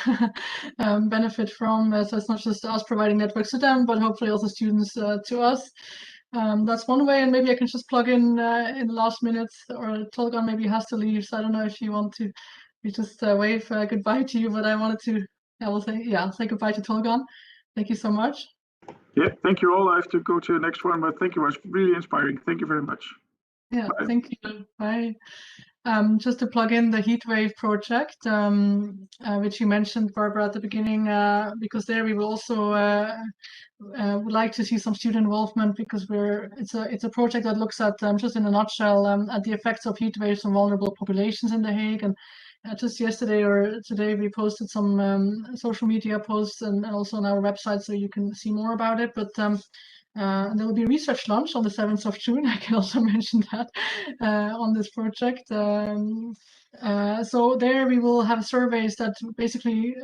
benefit from. So it's not just us providing networks to them, but hopefully also students to us. That's one way, and maybe I can just plug in the last minute, or Tolgan maybe has to leave, so I don't know if you want to just wave goodbye to you, but I wanted to, say goodbye to Tolgan. Thank you so much. Yeah, thank you all. I have to go to the next one, but thank you. It was really inspiring. Thank you very much. Yeah, Bye. thank you. Bye. Just to plug in the Heatwave project, which you mentioned, Barbara, at the beginning, because there we will also would like to see some student involvement, because it's a project that looks at, just in a nutshell, at the effects of heat waves on vulnerable populations in The Hague. And just yesterday or today we posted some social media posts and also on our website, so you can see more about it. But there will be a research launch on the 7th of June. I can also mention that on this project. So there we will have surveys that basically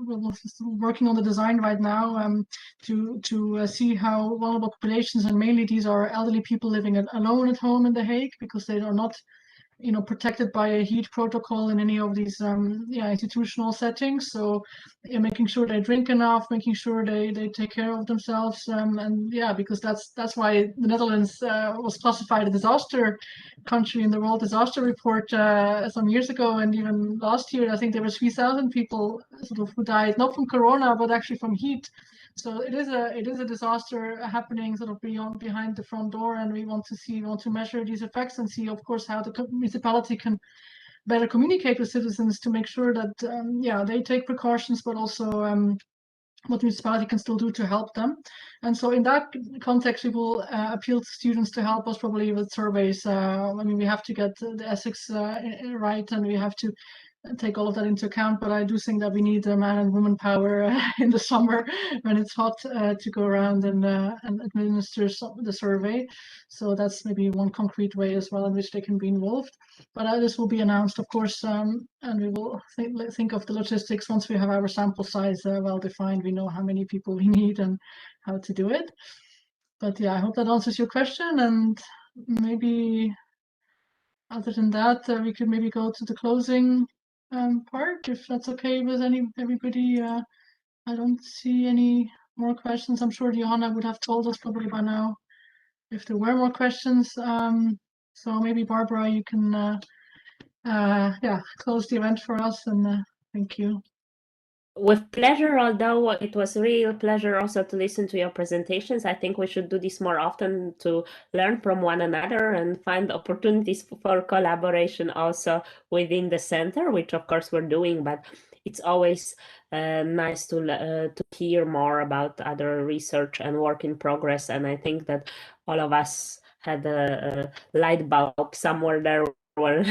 we're working on the design right now to see how vulnerable populations, and mainly these are elderly people living alone at home in The Hague, because they are not protected by a heat protocol in any of these institutional settings. So making sure they drink enough, making sure they take care of themselves, and because that's why the Netherlands was classified a disaster country in the World Disaster Report some years ago. And even last year, I think there were 3,000 people who died, not from corona, but actually from heat. So it is a disaster happening behind the front door, and we want to measure these effects and see, of course, how the municipality can better communicate with citizens to make sure that yeah, they take precautions, but also what municipality can still do to help them. And so in that context, we will appeal to students to help us probably with surveys. I mean, we have to get the ethics right, and we have to take all of that into account, but I do think that we need man and woman power in the summer when it's hot to go around and administer the survey. So that's maybe one concrete way as well in which they can be involved. But this will be announced, of course, and we will think of the logistics once we have our sample size well defined. We know how many people we need and how to do it. But yeah, I hope that answers your question, and maybe other than that, we could maybe go to the closing part, if that's okay with everybody. I don't see any more questions. I'm sure Johanna would have told us probably by now if there were more questions. So maybe Barbara, you can yeah, close the event for us, and thank you. With pleasure, although it was a real pleasure also to listen to your presentations. I think we should do this more often to learn from one another and find opportunities for collaboration also within the center, which of course we're doing, but it's always nice to hear more about other research and work in progress. And I think that all of us had a light bulb somewhere there where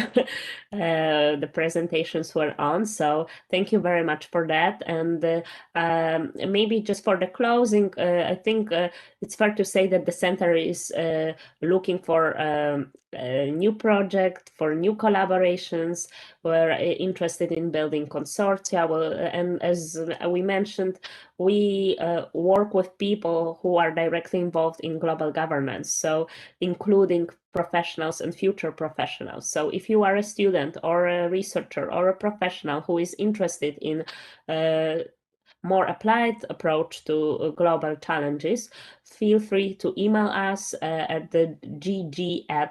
the presentations were on. So thank you very much for that. And maybe just for the closing, I think it's fair to say that the center is looking for a new project, for new collaborations. We're interested in building consortia. And as we mentioned, we work with people who are directly involved in global governance, so including professionals and future professionals. So if you are a student or a researcher or a professional who is interested in more applied approach to global challenges, feel free to email us at the gg@hhs.nl.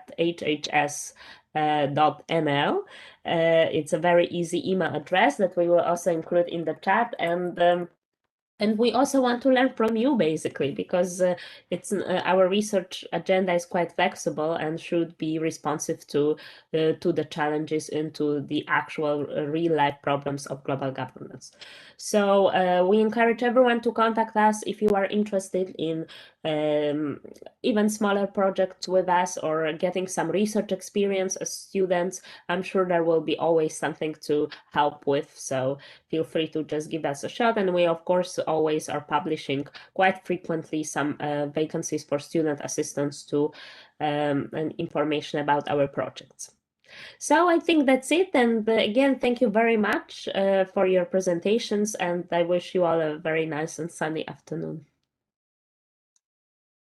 It's a very easy email address that we will also include in the chat. And we also want to learn from you, basically, because it's our research agenda is quite flexible and should be responsive to the challenges and to the actual real-life problems of global governance. So we encourage everyone to contact us if you are interested in even smaller projects with us or getting some research experience as students. I'm sure there will be always something to help with. So feel free to just give us a shot. And we, of course, always are publishing quite frequently some vacancies for student assistants to and information about our projects. So I think that's it. And again, thank you very much for your presentations. And I wish you all a very nice and sunny afternoon.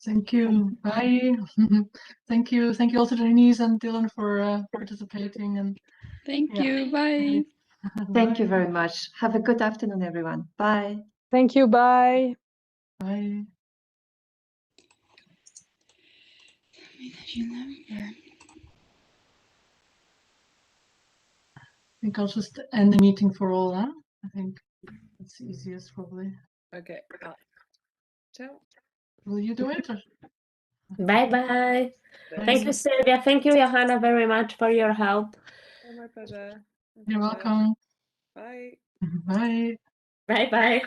Thank you. Bye. Thank you. Thank you also to Denise and Dylan for participating. And thank you. Bye. Thank you very much. Have a good afternoon, everyone. Bye. Thank you. Bye. Bye. I think I'll just end the meeting for all. Huh? I think it's easiest probably. Okay. Ciao. Will you do it? Or? Bye-bye. Bye. Thank you, Sylvia. Thank you, Johanna, very much for your help. Oh, my pleasure. You're welcome. Bye. Bye. Bye-bye.